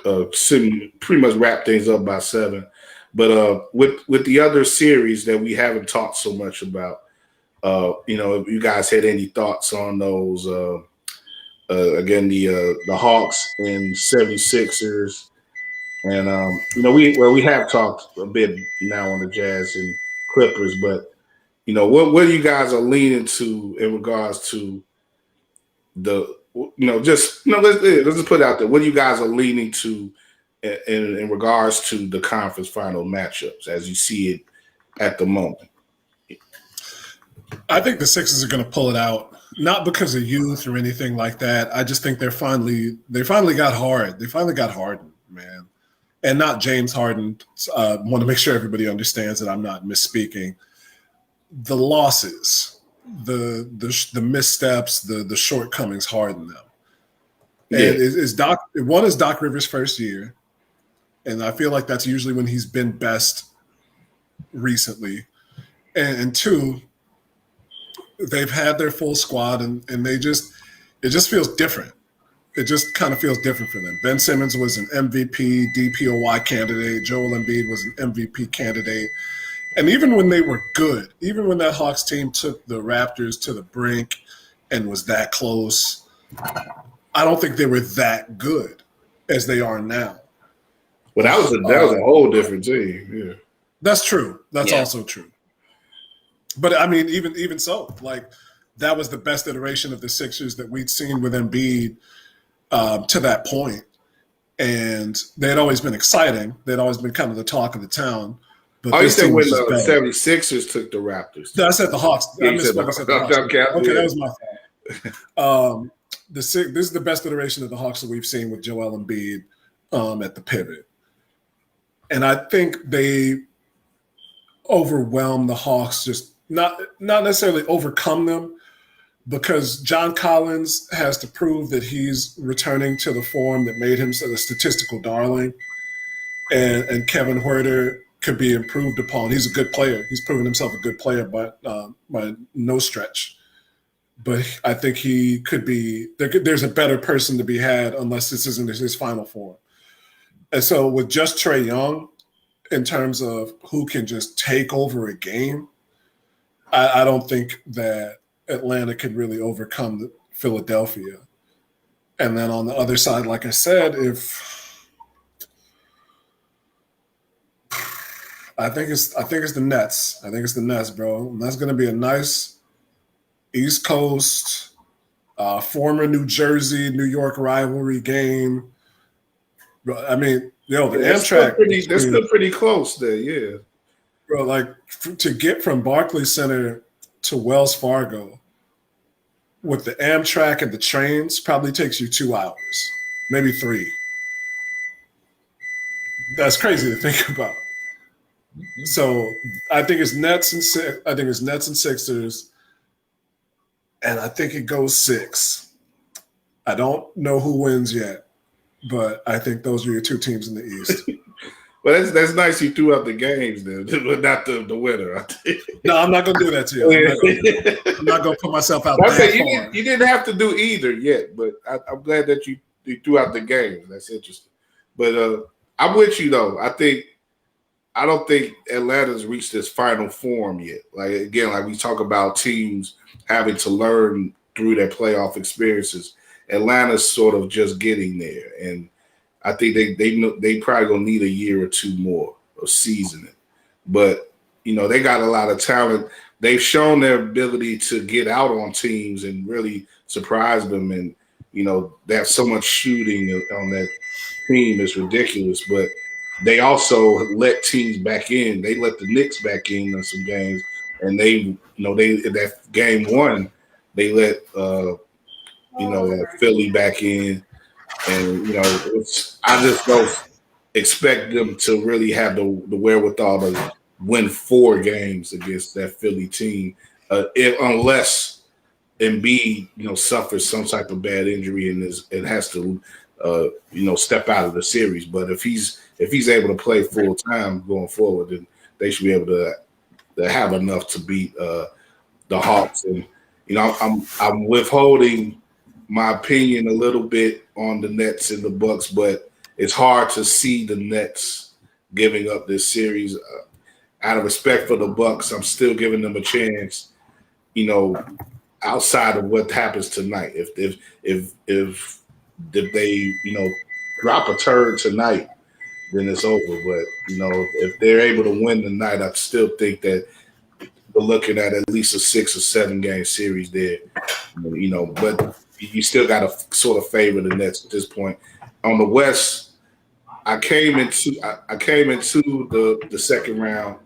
to pretty much wrap things up by 7. But with the other series that we haven't talked so much about, if you guys had any thoughts on those, again, the Hawks and 76ers. And we have talked a bit now on the Jazz and Clippers, but what you guys are leaning to in regards to let's just put it out there. What you guys are leaning to in regards to the conference final matchups as you see it at the moment? I think the Sixers are going to pull it out, not because of youth or anything like that. I just think they finally got hard. They finally got hardened, man. And not James Harden. Want to make sure everybody understands that I'm not misspeaking. The losses, the missteps, the shortcomings harden them. Yeah. And one is Doc Rivers' first year, and I feel like that's usually when he's been best recently. And 2, they've had their full squad, and it just feels different. It just kind of feels different for them. Ben Simmons was an MVP, DPOY candidate. Joel Embiid was an MVP candidate. And even when they were good, even when that Hawks team took the Raptors to the brink and was that close, I don't think they were that good as they are now. Well, that was a whole different team. Yeah, that's true. That's also true. But I mean, even so, like that was the best iteration of the Sixers that we'd seen with Embiid to that point. And they had always been exciting. They'd always been kind of the talk of the town. But you said when the 76ers took the Raptors. No, I said the Hawks. I misspoke. I said the Hawks. Okay, that was my fault. This is the best iteration of the Hawks that we've seen with Joel Embiid at the pivot. And I think they overwhelmed the Hawks, just not necessarily overcome them, because John Collins has to prove that he's returning to the form that made him a statistical darling. And Kevin Huerter could be improved upon. He's a good player. He's proven himself a good player, but by no stretch. But I think he could be there's a better person to be had unless this isn't his final form. And so with just Trae Young, in terms of who can just take over a game, I don't think that Atlanta could really overcome Philadelphia. And then on the other side, like I said, I think it's the Nets. I think it's the Nets, bro. And that's going to be a nice East Coast, former New Jersey, New York rivalry game. I mean, the Amtrak. They're still pretty close there, yeah. Bro, like to get from Barclays Center to Wells Fargo with the Amtrak and the trains probably takes you 2 hours, maybe 3. That's crazy to think about. So I think it's Nets and Sixers, and I think it goes 6. I don't know who wins yet, but I think those are your 2 teams in the East. Well, that's nice you threw out the games then, but not the winner. No, I'm not going to do that to you. I'm not going to put myself out there. You didn't have to do either yet, but I'm glad that you threw out the games. That's interesting. But I'm with you, though. I don't think Atlanta's reached its final form yet. Like we talk about teams having to learn through their playoff experiences. Atlanta's sort of just getting there, and I think they probably gonna need a year or 2 more of seasoning. But they got a lot of talent. They've shown their ability to get out on teams and really surprise them. And they have so much shooting on that team, it's ridiculous. But they also let teams back in. They let the Knicks back in some games, and they in that game one, they let Philly back in, and I just don't expect them to really have the wherewithal to win 4 games against that Philly team, unless Embiid suffers some type of bad injury and has to step out of the series. But if he's able to play full time going forward, then they should be able to have enough to beat the Hawks. And I'm withholding my opinion a little bit on the Nets and the Bucks, but it's hard to see the Nets giving up this series. Out of respect for the Bucks, I'm still giving them a chance. Outside of what happens tonight, if they drop a turd tonight, then it's over. But if they're able to win tonight, I still think that we're looking at least a 6 or 7 game series there. But you still got to sort of favor the Nets at this point. On the West, I came into the second round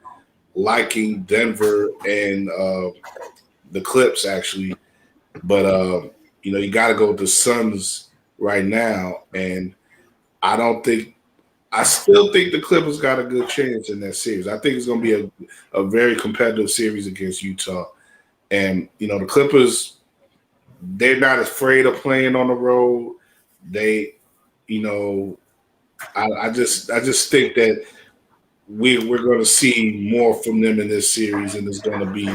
liking Denver and the Clips actually, but you got to go with the Suns right now, and I still think the Clippers got a good chance in that series. I think it's going to be a very competitive series against Utah, and the Clippers, they're not afraid of playing on the road. They, I just think that we're going to see more from them in this series, and it's going to be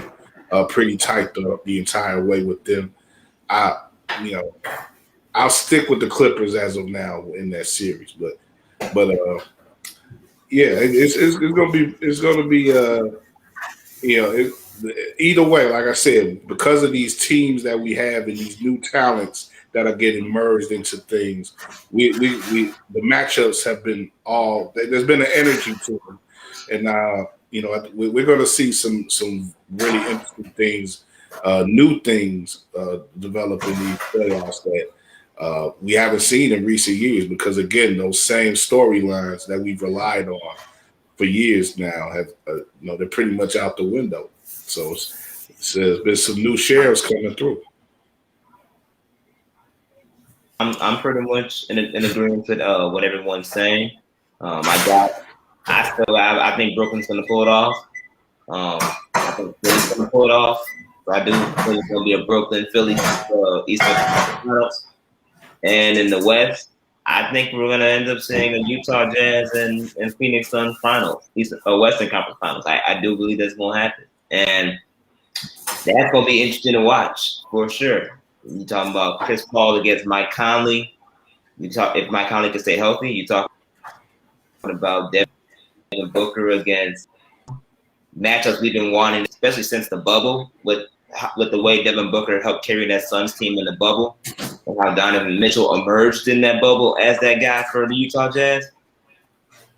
pretty tight the entire way with them. I'll stick with the Clippers as of now in that series, but yeah, it's going to be either way. Like I said, because of these teams that we have and these new talents that are getting merged into things, the matchups have been there's been an energy to them, and we're going to see some really interesting things, new things develop in these playoffs that we haven't seen in recent years, because again, those same storylines that we've relied on for years now have they're pretty much out the window. So there's been some new shares coming through. I'm pretty much in agreement with what everyone's saying. I think Brooklyn's going to pull it off. I think Philly's going to pull it off. So I do think it's going to be a Brooklyn-Philly Eastern Finals. And in the West, I think we're going to end up seeing a Utah Jazz and Phoenix Suns finals, Western Conference Finals. I do believe that's going to happen. And that's going to be interesting to watch for sure. You're talking about Chris Paul against Mike Conley. If Mike Conley can stay healthy, you're talking about Devin Booker against matchups we've been wanting, especially since the bubble, with the way Devin Booker helped carry that Suns team in the bubble, and how Donovan Mitchell emerged in that bubble as that guy for the Utah Jazz.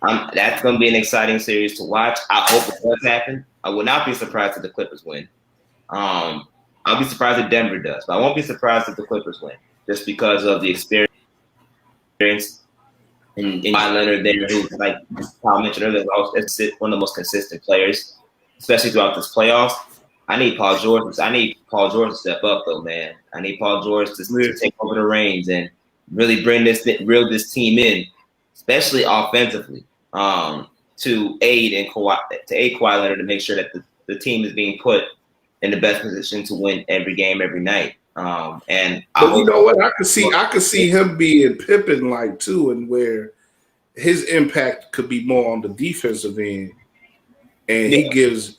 That's going to be an exciting series to watch. I hope it does happen. I will not be surprised if the Clippers win. I'll be surprised if Denver does, but I won't be surprised if the Clippers win, just because of the experience and Kawhi Leonard there, who, like Kyle mentioned earlier, is one of the most consistent players, especially throughout this playoffs. I need Paul George to step up, though, man. I need Paul George to take over the reins and really reel this team in, especially offensively, to aid Kawhi Leonard to make sure that the team is being put in the best position to win every game, every night. But you know what? I could see him being Pippen-like too, and where his impact could be more on the defensive end, and he gives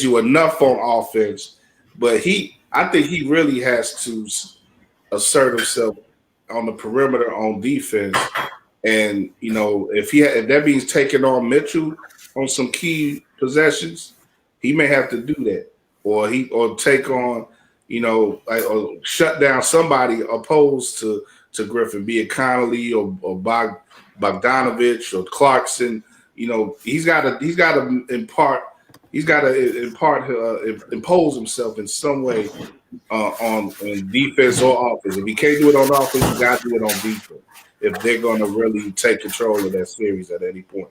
you enough on offense. But I think he really has to assert himself on the perimeter on defense. And if that means taking on Mitchell on some key possessions, he may have to do that, or take on, or shut down somebody opposed to Griffin, be it Connolly or Bogdanovich or Clarkson, he's got to impose himself in some way on defense or offense. If he can't do it on offense, he got to do it on defense if they're going to really take control of that series at any point.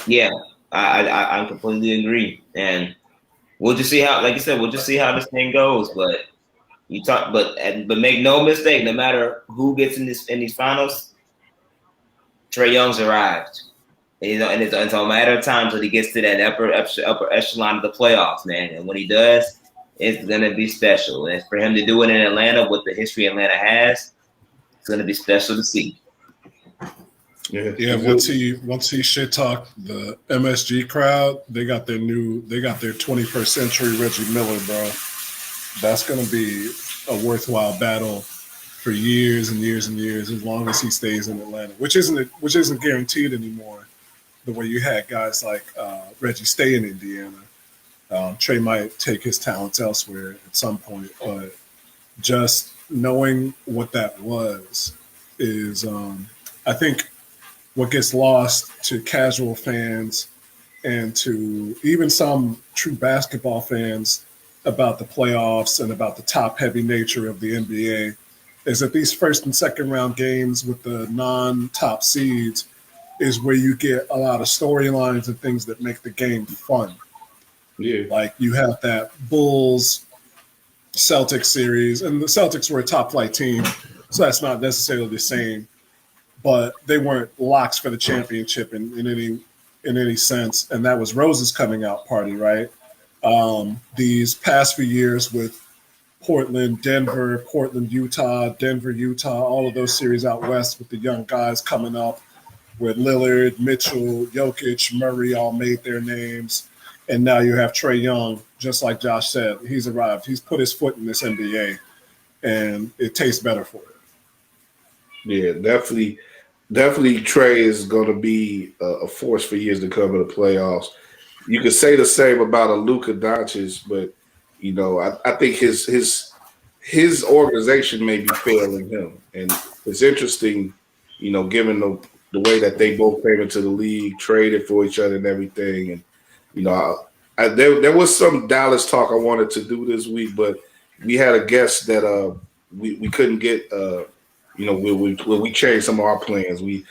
Yeah, I completely agree, and we'll just see how, like you said, we'll just see how this thing goes. But but make no mistake, no matter who gets in these finals, Trae Young's arrived. And it's a matter of time till he gets to that upper echelon of the playoffs, man. And when he does, it's gonna be special. And for him to do it in Atlanta with the history Atlanta has, it's gonna be special to see. Yeah. Once he shit talk the MSG crowd, they got their 21st century Reggie Miller, bro. That's gonna be a worthwhile battle for years and years and years, as long as he stays in Atlanta, which isn't guaranteed anymore. The way you had guys like Reggie stay in Indiana. Trae might take his talents elsewhere at some point, but just knowing what that was is, I think, what gets lost to casual fans and to even some true basketball fans about the playoffs and about the top-heavy nature of the NBA is that these first and second round games with the non-top seeds is where you get a lot of storylines and things that make the game fun. Yeah. Like you have that Bulls Celtics series, and the Celtics were a top flight team, so that's not necessarily the same, but they weren't locks for the championship in any sense. And that was Rose's coming out party, right? These past few years with Portland, Denver, Portland, Utah, Denver, Utah, all of those series out west with the young guys coming up, where Lillard, Mitchell, Jokic, Murray all made their names. And now you have Trae Young, just like Josh said. He's arrived. He's put his foot in this NBA, and it tastes better for it. Yeah, definitely Trae is going to be a force for years to come in the playoffs. You could say the same about a Luka Doncic, but, I think his organization may be failing him. And it's interesting, given the way that they both came into the league, traded for each other and everything. And, there was some Dallas talk I wanted to do this week, but we had a guest that we couldn't get, when we changed some of our plans, we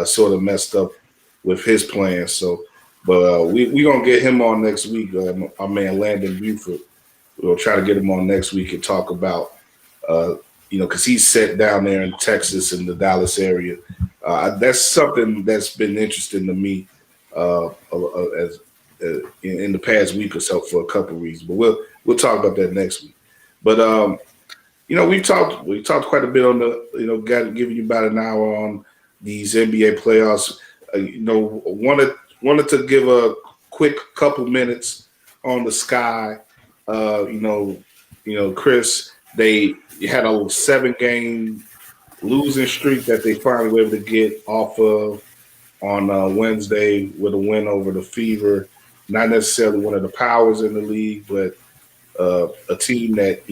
sort of messed up with his plans. So, but we're going to get him on next week, our man Landon Buford. We'll try to get him on next week and talk about, because he's set down there in Texas in the Dallas area. That's something that's been interesting to me in the past week or so for a couple of reasons. But we'll talk about that next week. But we talked quite a bit on the giving you about an hour on these NBA playoffs. Wanted to give a quick couple minutes on the Sky. Chris, they had a 7-game losing streak that they finally were able to get off of on Wednesday with a win over the Fever. Not necessarily one of the powers in the league, but a team that if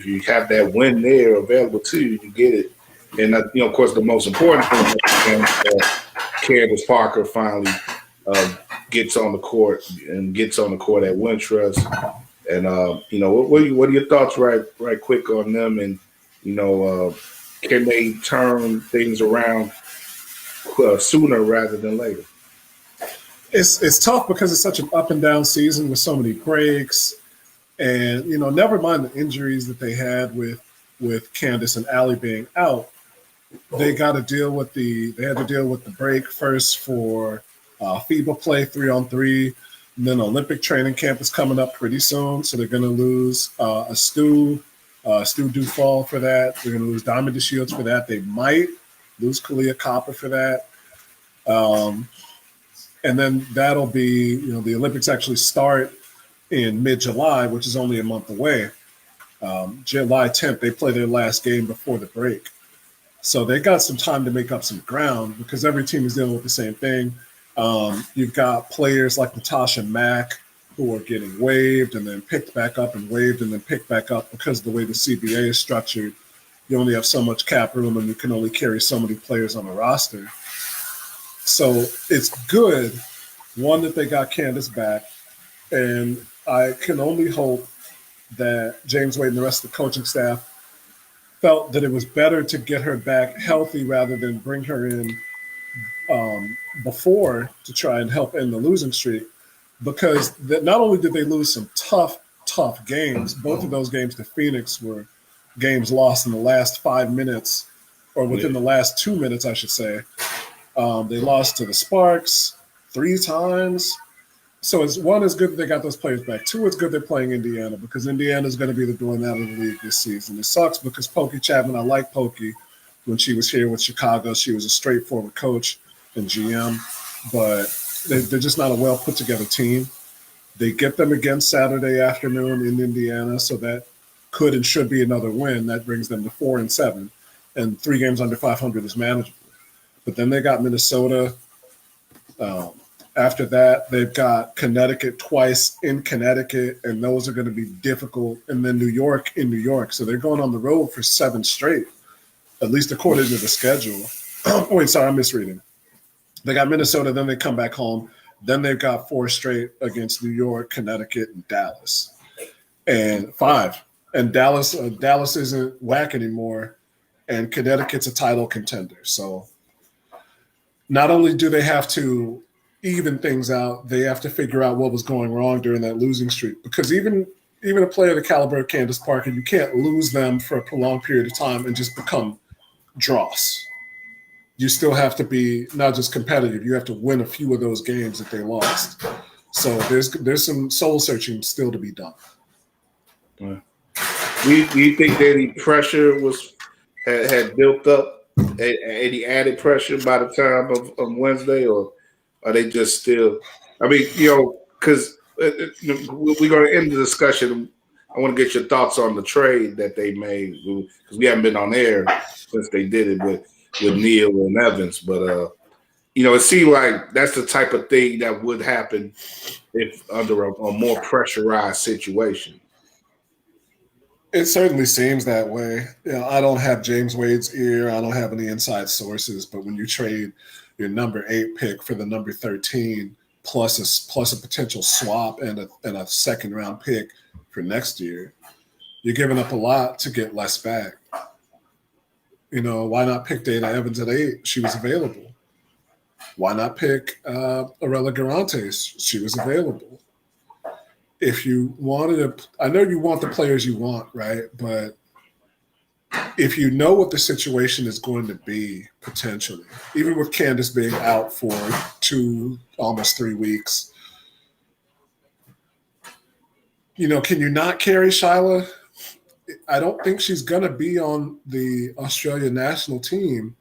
you have that win there available to you, you get it. And of course, the most important thing is that Candace Parker finally gets on the court at Wintrust. And what are your thoughts, right quick on them? And can they turn things around sooner rather than later? It's tough because it's such an up and down season with so many breaks, and never mind the injuries that they had with Candace and Allie being out. They had to deal with the break first for FIBA play 3-on-3, and then Olympic training camp is coming up pretty soon, so they're going to lose Stu Dufall for that. They're going to lose Diamond DeShields for that. They might lose Kalia Copper for that. And then that'll be, the Olympics actually start in mid-July, which is only a month away. July 10th, they play their last game before the break. So they got some time to make up some ground because every team is dealing with the same thing. You've got players like Natasha Mack who are getting waived and then picked back up and waived and then picked back up because of the way the CBA is structured. You only have so much cap room and you can only carry so many players on the roster. So it's good, one, that they got Candace back, and I can only hope that James Wade and the rest of the coaching staff felt that it was better to get her back healthy rather than bring her in before to try and help end the losing streak, because not only did they lose some tough games, both of those games to Phoenix were games lost in the last 5 minutes, or within the last 2 minutes, I should say. They lost to the Sparks 3 times. So it's good that they got those players back. 2, it's good they're playing Indiana, because Indiana is going to be the doormat of the league this season. It sucks because Pokey Chapman, I like Pokey. When she was here with Chicago, she was a straightforward coach and GM, but they're just not a well put together team. They get them again Saturday afternoon in Indiana, so that could and should be another win. That brings them to 4-7, and 3 games under 500 is manageable. But then they got Minnesota. After that, they've got Connecticut twice in Connecticut, and those are going to be difficult. And then New York in New York. So they're going on the road for 7 straight, at least according to the schedule. Wait, sorry, I'm misreading. They got Minnesota, then they come back home. Then they've got 4 straight against New York, Connecticut, and Dallas. And 5. And Dallas isn't whack anymore, and Connecticut's a title contender. So not only do they have to even things out, they have to figure out what was going wrong during that losing streak. Because even a player the caliber of Candace Parker, you can't lose them for a prolonged period of time and just become dross. You still have to be not just competitive, you have to win a few of those games that they lost. So there's some soul searching still to be done. Do you think that any pressure had built up, any added pressure by the time of Wednesday, or are they just still? I mean, because we're going to end the discussion. I want to get your thoughts on the trade that they made, because we haven't been on air since they did it with Neal and Evans. But it seemed like that's the type of thing that would happen if under a more pressurized situation. It certainly seems that way. I don't have James Wade's ear. I don't have any inside sources. But when you trade your number 8 pick for the number 13, plus a potential swap and a second round pick for next year, you're giving up a lot to get less back. Why not pick Dana Evans at 8? She was available. Why not pick Arella Garantes? She was available. If you wanted to, I know you want the players you want, right? But if you know what the situation is going to be potentially, even with Candace being out for 2, almost 3 weeks, can you not carry Shyla? I don't think she's going to be on the Australia national team,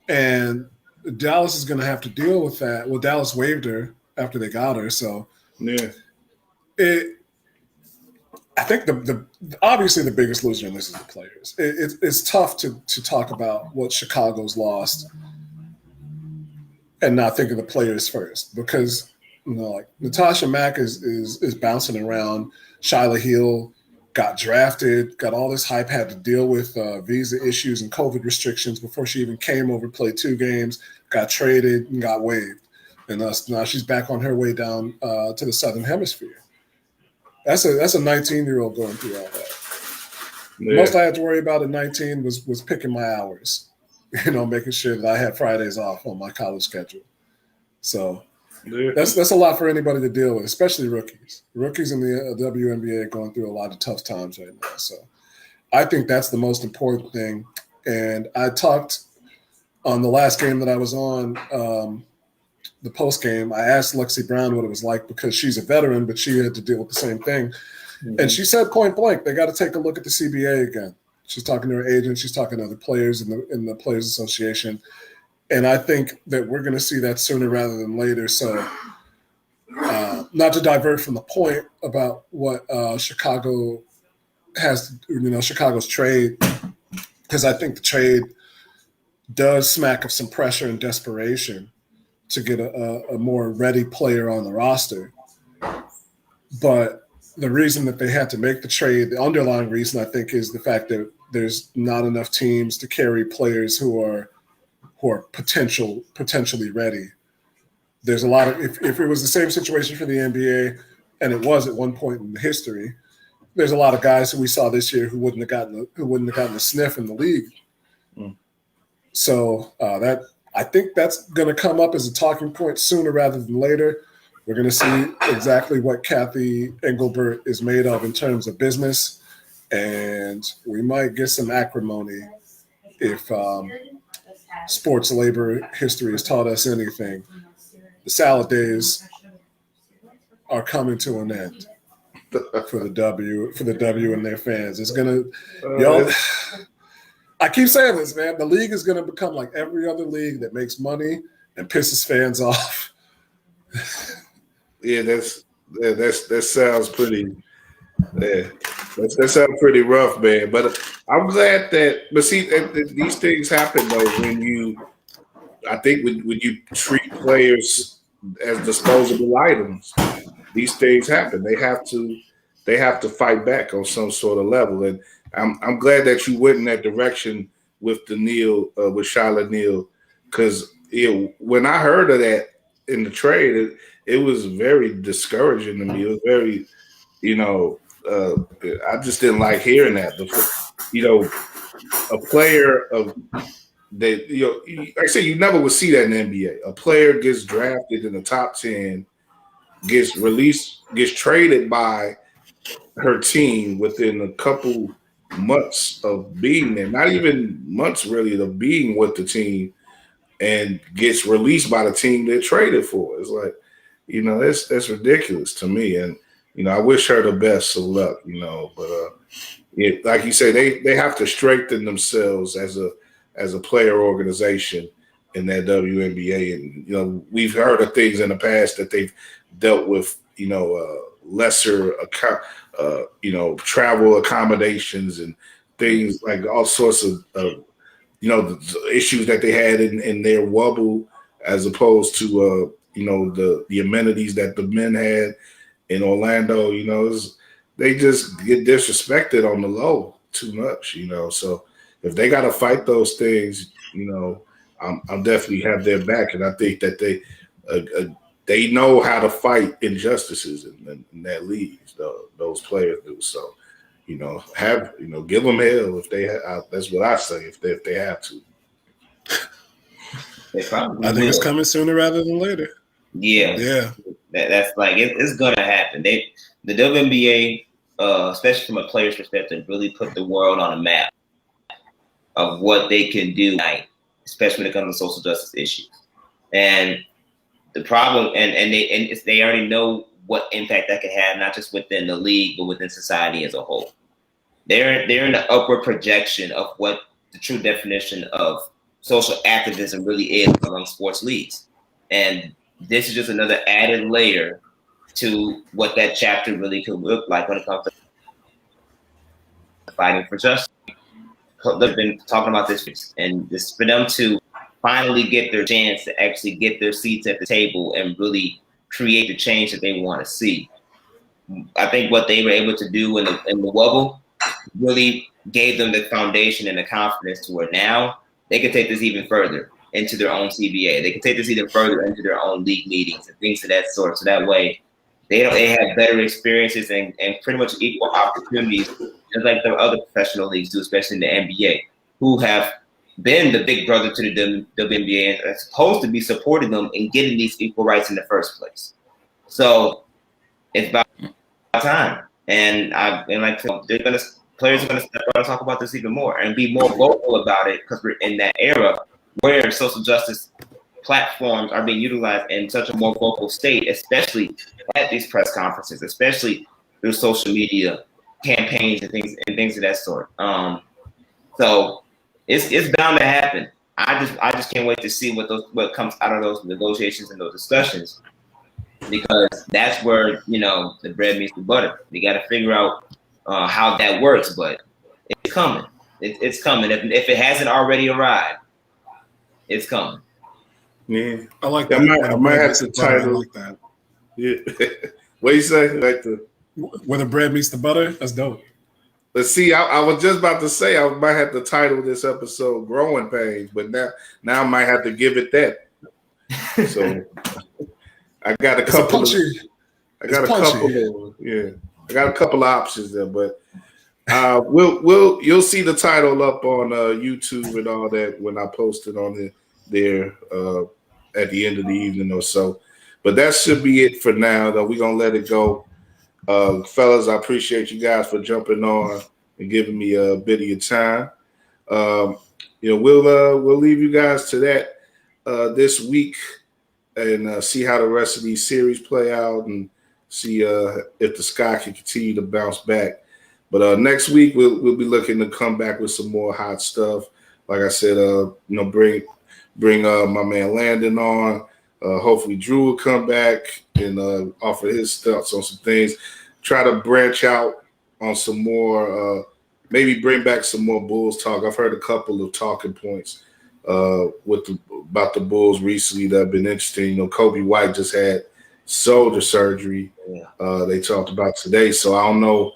and Dallas is going to have to deal with that. Well, Dallas waived her after they got her, so yeah. I think obviously the biggest loser in this is the players. It's tough to talk about what Chicago's lost and not think of the players first, because like Natasha Mack is bouncing around. Shyla Hill got drafted, got all this hype, had to deal with visa issues and COVID restrictions before she even came over, played 2 games, got traded, and got waived. And now she's back on her way down to the Southern Hemisphere. That's a 19-year-old going through all that. Yeah. Most I had to worry about at 19 was picking my hours, making sure that I had Fridays off on my college schedule. So that's a lot for anybody to deal with, especially rookies. Rookies in the WNBA are going through a lot of tough times right now. So I think that's the most important thing. And I talked on the last game that I was on, the post game, I asked Lexi Brown what it was like, because she's a veteran, but she had to deal with the same thing. Mm-hmm. And she said point blank, they got to take a look at the CBA again. She's talking to her agent. She's talking to other players in the Players Association. And I think that we're going to see that sooner rather than later. So not to divert from the point about what Chicago has, Chicago's trade, because I think the trade does smack of some pressure and desperation to get a more ready player on the roster. But the reason that they had to make the trade, the underlying reason, I think, is the fact that there's not enough teams to carry players who who are potentially ready. There's a lot of if it was the same situation for the NBA, and it was at one point in history, there's a lot of guys who we saw this year who wouldn't have gotten a sniff in the league. Mm. So that I think that's going to come up as a talking point sooner rather than later. We're going to see exactly what Kathy Engelbert is made of in terms of business, and we might get some acrimony if sports labor history has taught us anything. The salad days are coming to an end for the W and their fans. It's gonna, I keep saying this, man. The league is gonna become like every other league that makes money and pisses fans off. Yeah, that sounds pretty. Yeah, that sounds pretty rough, man. But I'm glad that. But see, these things happen though I think when you treat players as disposable items, these things happen. They have to fight back on some sort of level, and I'm glad that you went in that direction with with Charlotte Neal, because when I heard of that in the trade, it was very discouraging to me. It was very, I just didn't like hearing that. A player of that, like I said, you never would see that in the NBA. A player gets drafted in the top 10, gets released, gets traded by her team within a couple months of being there, not even months really, of being with the team, and gets released by the team they're traded for. It's like, that's ridiculous to me. And, I wish her the best of luck, but like you say, they have to strengthen themselves as a player organization in that WNBA. And, we've heard of things in the past that they've dealt with, lesser, travel accommodations and things like all sorts of, the issues that they had in their wubble, as opposed to, the amenities that the men had in Orlando. They just get disrespected on the low too much, so if they got to fight those things, I'm definitely have their back. And I think that they know how to fight injustices in that league, those players do. So, give them hell if they have. That's what I say, if they have to. I think it's coming sooner rather than later. Yeah. That's like it's gonna happen. The WNBA, especially from a player's perspective, really put the world on a map of what they can do tonight, especially when it comes to social justice issues. And the problem, and they already know what impact that can have, not just within the league, but within society as a whole. They're in the upward projection of what the true definition of social activism really is among sports leagues. And this is just another added layer to what that chapter really could look like when it comes to fighting for justice. They've been talking about this, and just for them to finally get their chance to actually get their seats at the table and really create the change that they want to see. I think what they were able to do in the wubble really gave them the foundation and the confidence to where now they can take this even further into their own CBA. They can take this even further into their own league meetings and things of that sort. So that way they have better experiences and pretty much equal opportunities, just like the other professional leagues do, especially in the NBA, who have been the big brother to the WNBA and are supposed to be supporting them in getting these equal rights in the first place. So it's about time. And players are gonna step out and talk about this even more and be more vocal about it, because we're in that era where social justice platforms are being utilized in such a more vocal state, especially at these press conferences, especially through social media campaigns and things of that sort. So it's bound to happen. I just can't wait to see what comes out of those negotiations and those discussions, because that's where the bread meets the butter. We got to figure out how that works, but it's coming. It's coming. If it hasn't already arrived, it's coming. Yeah, I like that. I might have to title. I like that. Yeah, what do you say? Like where the bread meets the butter. That's dope. Let's see. I was just about to say I might have to title this episode "Growing Pains," but now I might have to give it that. So I got a couple. I got a couple of options there, but you'll see the title up on YouTube and all that when I post it on there at the end of the evening or so. But that should be it for now. Though we're gonna let it go. Fellas, I appreciate you guys for jumping on and giving me a bit of your time. We'll leave you guys to that this week and see how the rest of these series play out and see if the sky can continue to bounce back. But next week we'll be looking to come back with some more hot stuff. Like I said, bring my man Landon on. Hopefully Drew will come back and offer his thoughts on some things. Try to branch out on some more, maybe bring back some more Bulls talk. I've heard a couple of talking points about the Bulls recently that have been interesting. Kobe White just had shoulder surgery. They talked about today. So I don't know,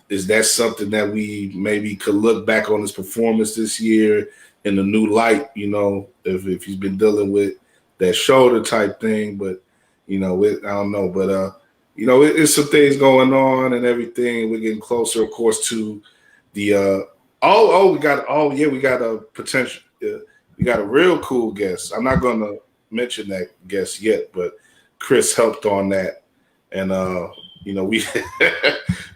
is that something that we maybe could look back on his performance this year in a new light, if he's been dealing with that shoulder type thing, but I don't know, but it's some things going on and everything. We're getting closer, of course, to the we got a potential, we got a real cool guest. I'm not going to mention that guest yet, but Chris helped on that, and we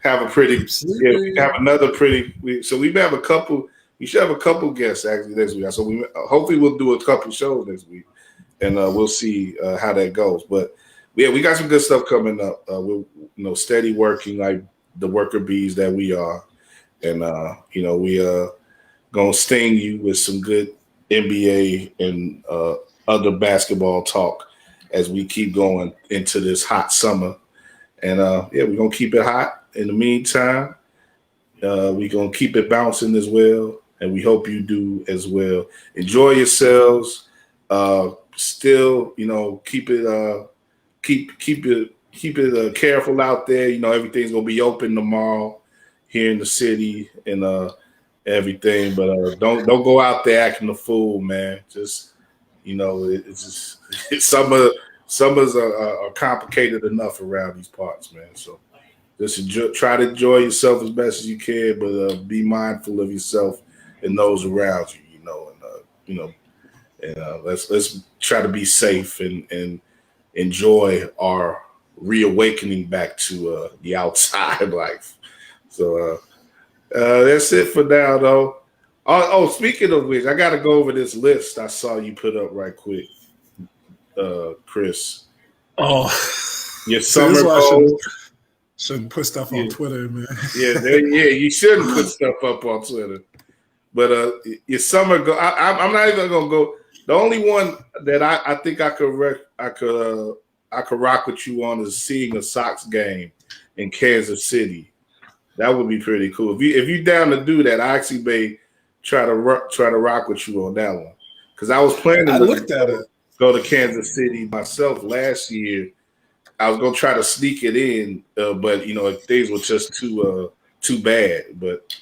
have a pretty, we have another pretty. So we have a couple. We should have a couple guests actually next week. So hopefully we'll do a couple shows next week. And we'll see how that goes. But we got some good stuff coming up. We're steady working like the worker bees that we are, and we gonna sting you with some good NBA and other basketball talk as we keep going into this hot summer. And we're gonna keep it hot. In the meantime, we're gonna keep it bouncing as well, and we hope you do as well. Enjoy yourselves. Still, keep it careful out there. Everything's gonna be open tomorrow here in the city and everything. But don't go out there acting a fool, man. Just it's just summers are complicated enough around these parts, man. So just try to enjoy yourself as best as you can, but be mindful of yourself and those around you. Let's try to be safe and enjoy our reawakening back to the outside life. So that's it for now, though. Oh, speaking of which, I got to go over this list I saw you put up right quick, Chris. Oh, your summer goals. Shouldn't put stuff on Twitter, man. You shouldn't put stuff up on Twitter. But your summer goal, I'm not even gonna go. The only one that I think I could rock with you on is seeing a Sox game in Kansas City. That would be pretty cool. If you down to do that, I actually may try to rock with you on that one, because I was planning to go to Kansas City myself last year. I was gonna try to sneak it in, but things were just too bad. But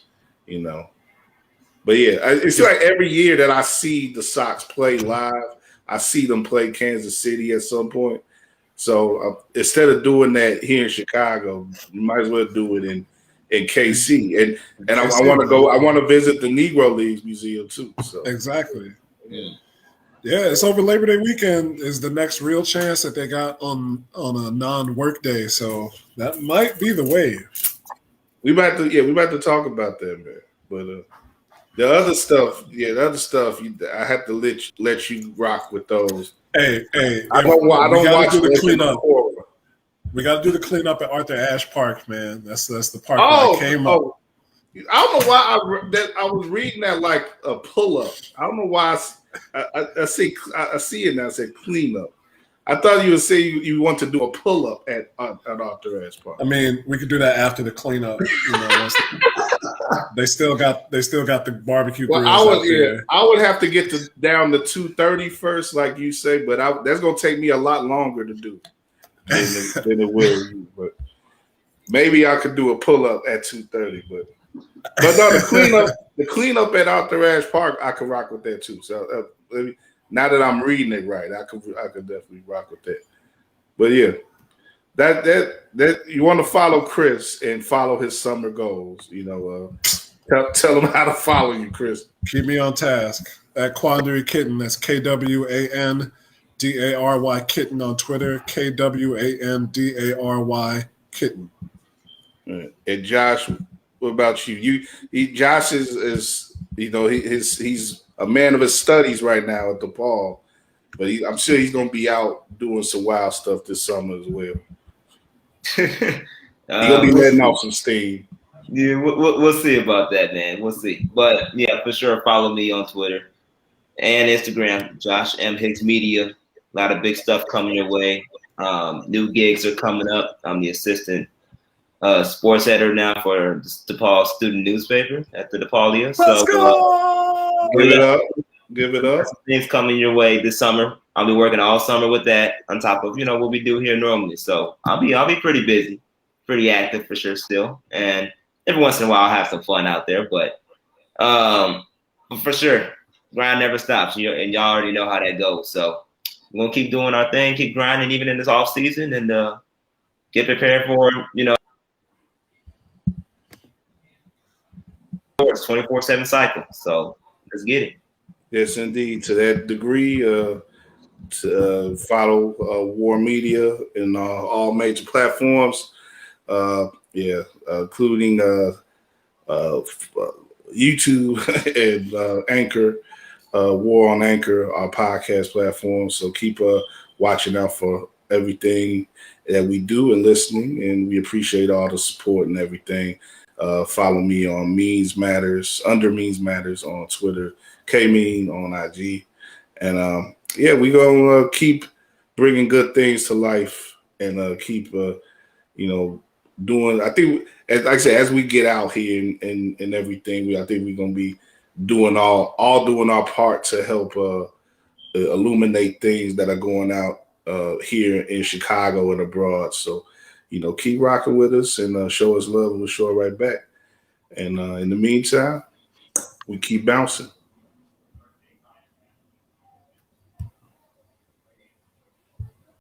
But yeah, it's like every year that I see the Sox play live, I see them play Kansas City at some point. So instead of doing that here in Chicago, you might as well do it in KC. And I want to go. I want to visit the Negro Leagues Museum too. So exactly. Yeah, it's over Labor Day weekend is the next real chance that they got on a non-work day. So that might be the wave. We might to talk about that, man. But the other stuff, I have to let you rock with those. Hey, I don't watch the cleanup. We got to do the cleanup at Arthur Ashe Park, man. That's the park where I came up. I don't know why I was reading that like a pull-up. I don't know why I see it now. I said cleanup. I thought you would say you want to do a pull-up at Arthur Ashe Park. I mean, we could do that after the cleanup. They still got the barbecue. Well, I would have to get down to 2:30 first, like you say, but that's gonna take me a lot longer to do than it will you. But maybe I could do a pull up at 2:30. But But no, the cleanup at Arthur Ashe Park, I could rock with that too. So now that I'm reading it right, I could definitely rock with that. But yeah, that you want to follow Chris and follow his summer goals. Tell him how to follow you, Chris. Keep me on task at Quandary Kitten. That's KWANDARY Kitten on Twitter. KWANDARY Kitten. And Josh, what about you? Josh is he's a man of his studies right now at DePaul, but I'm sure he's gonna be out doing some wild stuff this summer as well. He's gonna be letting off some steam. Yeah, we'll see about that, man. We'll see. But yeah, for sure, follow me on Twitter and Instagram, Josh M. Hicks Media. A lot of big stuff coming your way. New gigs are coming up. I'm the assistant sports editor now for the DePaul student newspaper at the DePaulia. Let's go! Give it up. Things coming your way this summer. I'll be working all summer with that on top of what we do here normally. So I'll be pretty busy, pretty active for sure still, and every once in a while I'll have some fun out there. But for sure, grind never stops, and y'all already know how that goes. So we're gonna keep doing our thing, keep grinding even in this off season, and get prepared for it's 24/7 cycle. So let's get it. Yes, indeed. To that degree, to follow WARR Media in all major platforms. Including YouTube and Anchor, WARR on Anchor, our podcast platform. So keep watching out for everything that we do and listening, and we appreciate all the support and everything. Follow me on Means Matters, under Means Matters on Twitter, K-Mean on IG. And we're going to keep bringing good things to life and keep, doing, I think, like I said, as we get out here and everything, I think we're going to be doing doing our part to help illuminate things that are going out here in Chicago and abroad. So, keep rocking with us and show us love, and we'll show it right back. And in the meantime, we keep bouncing.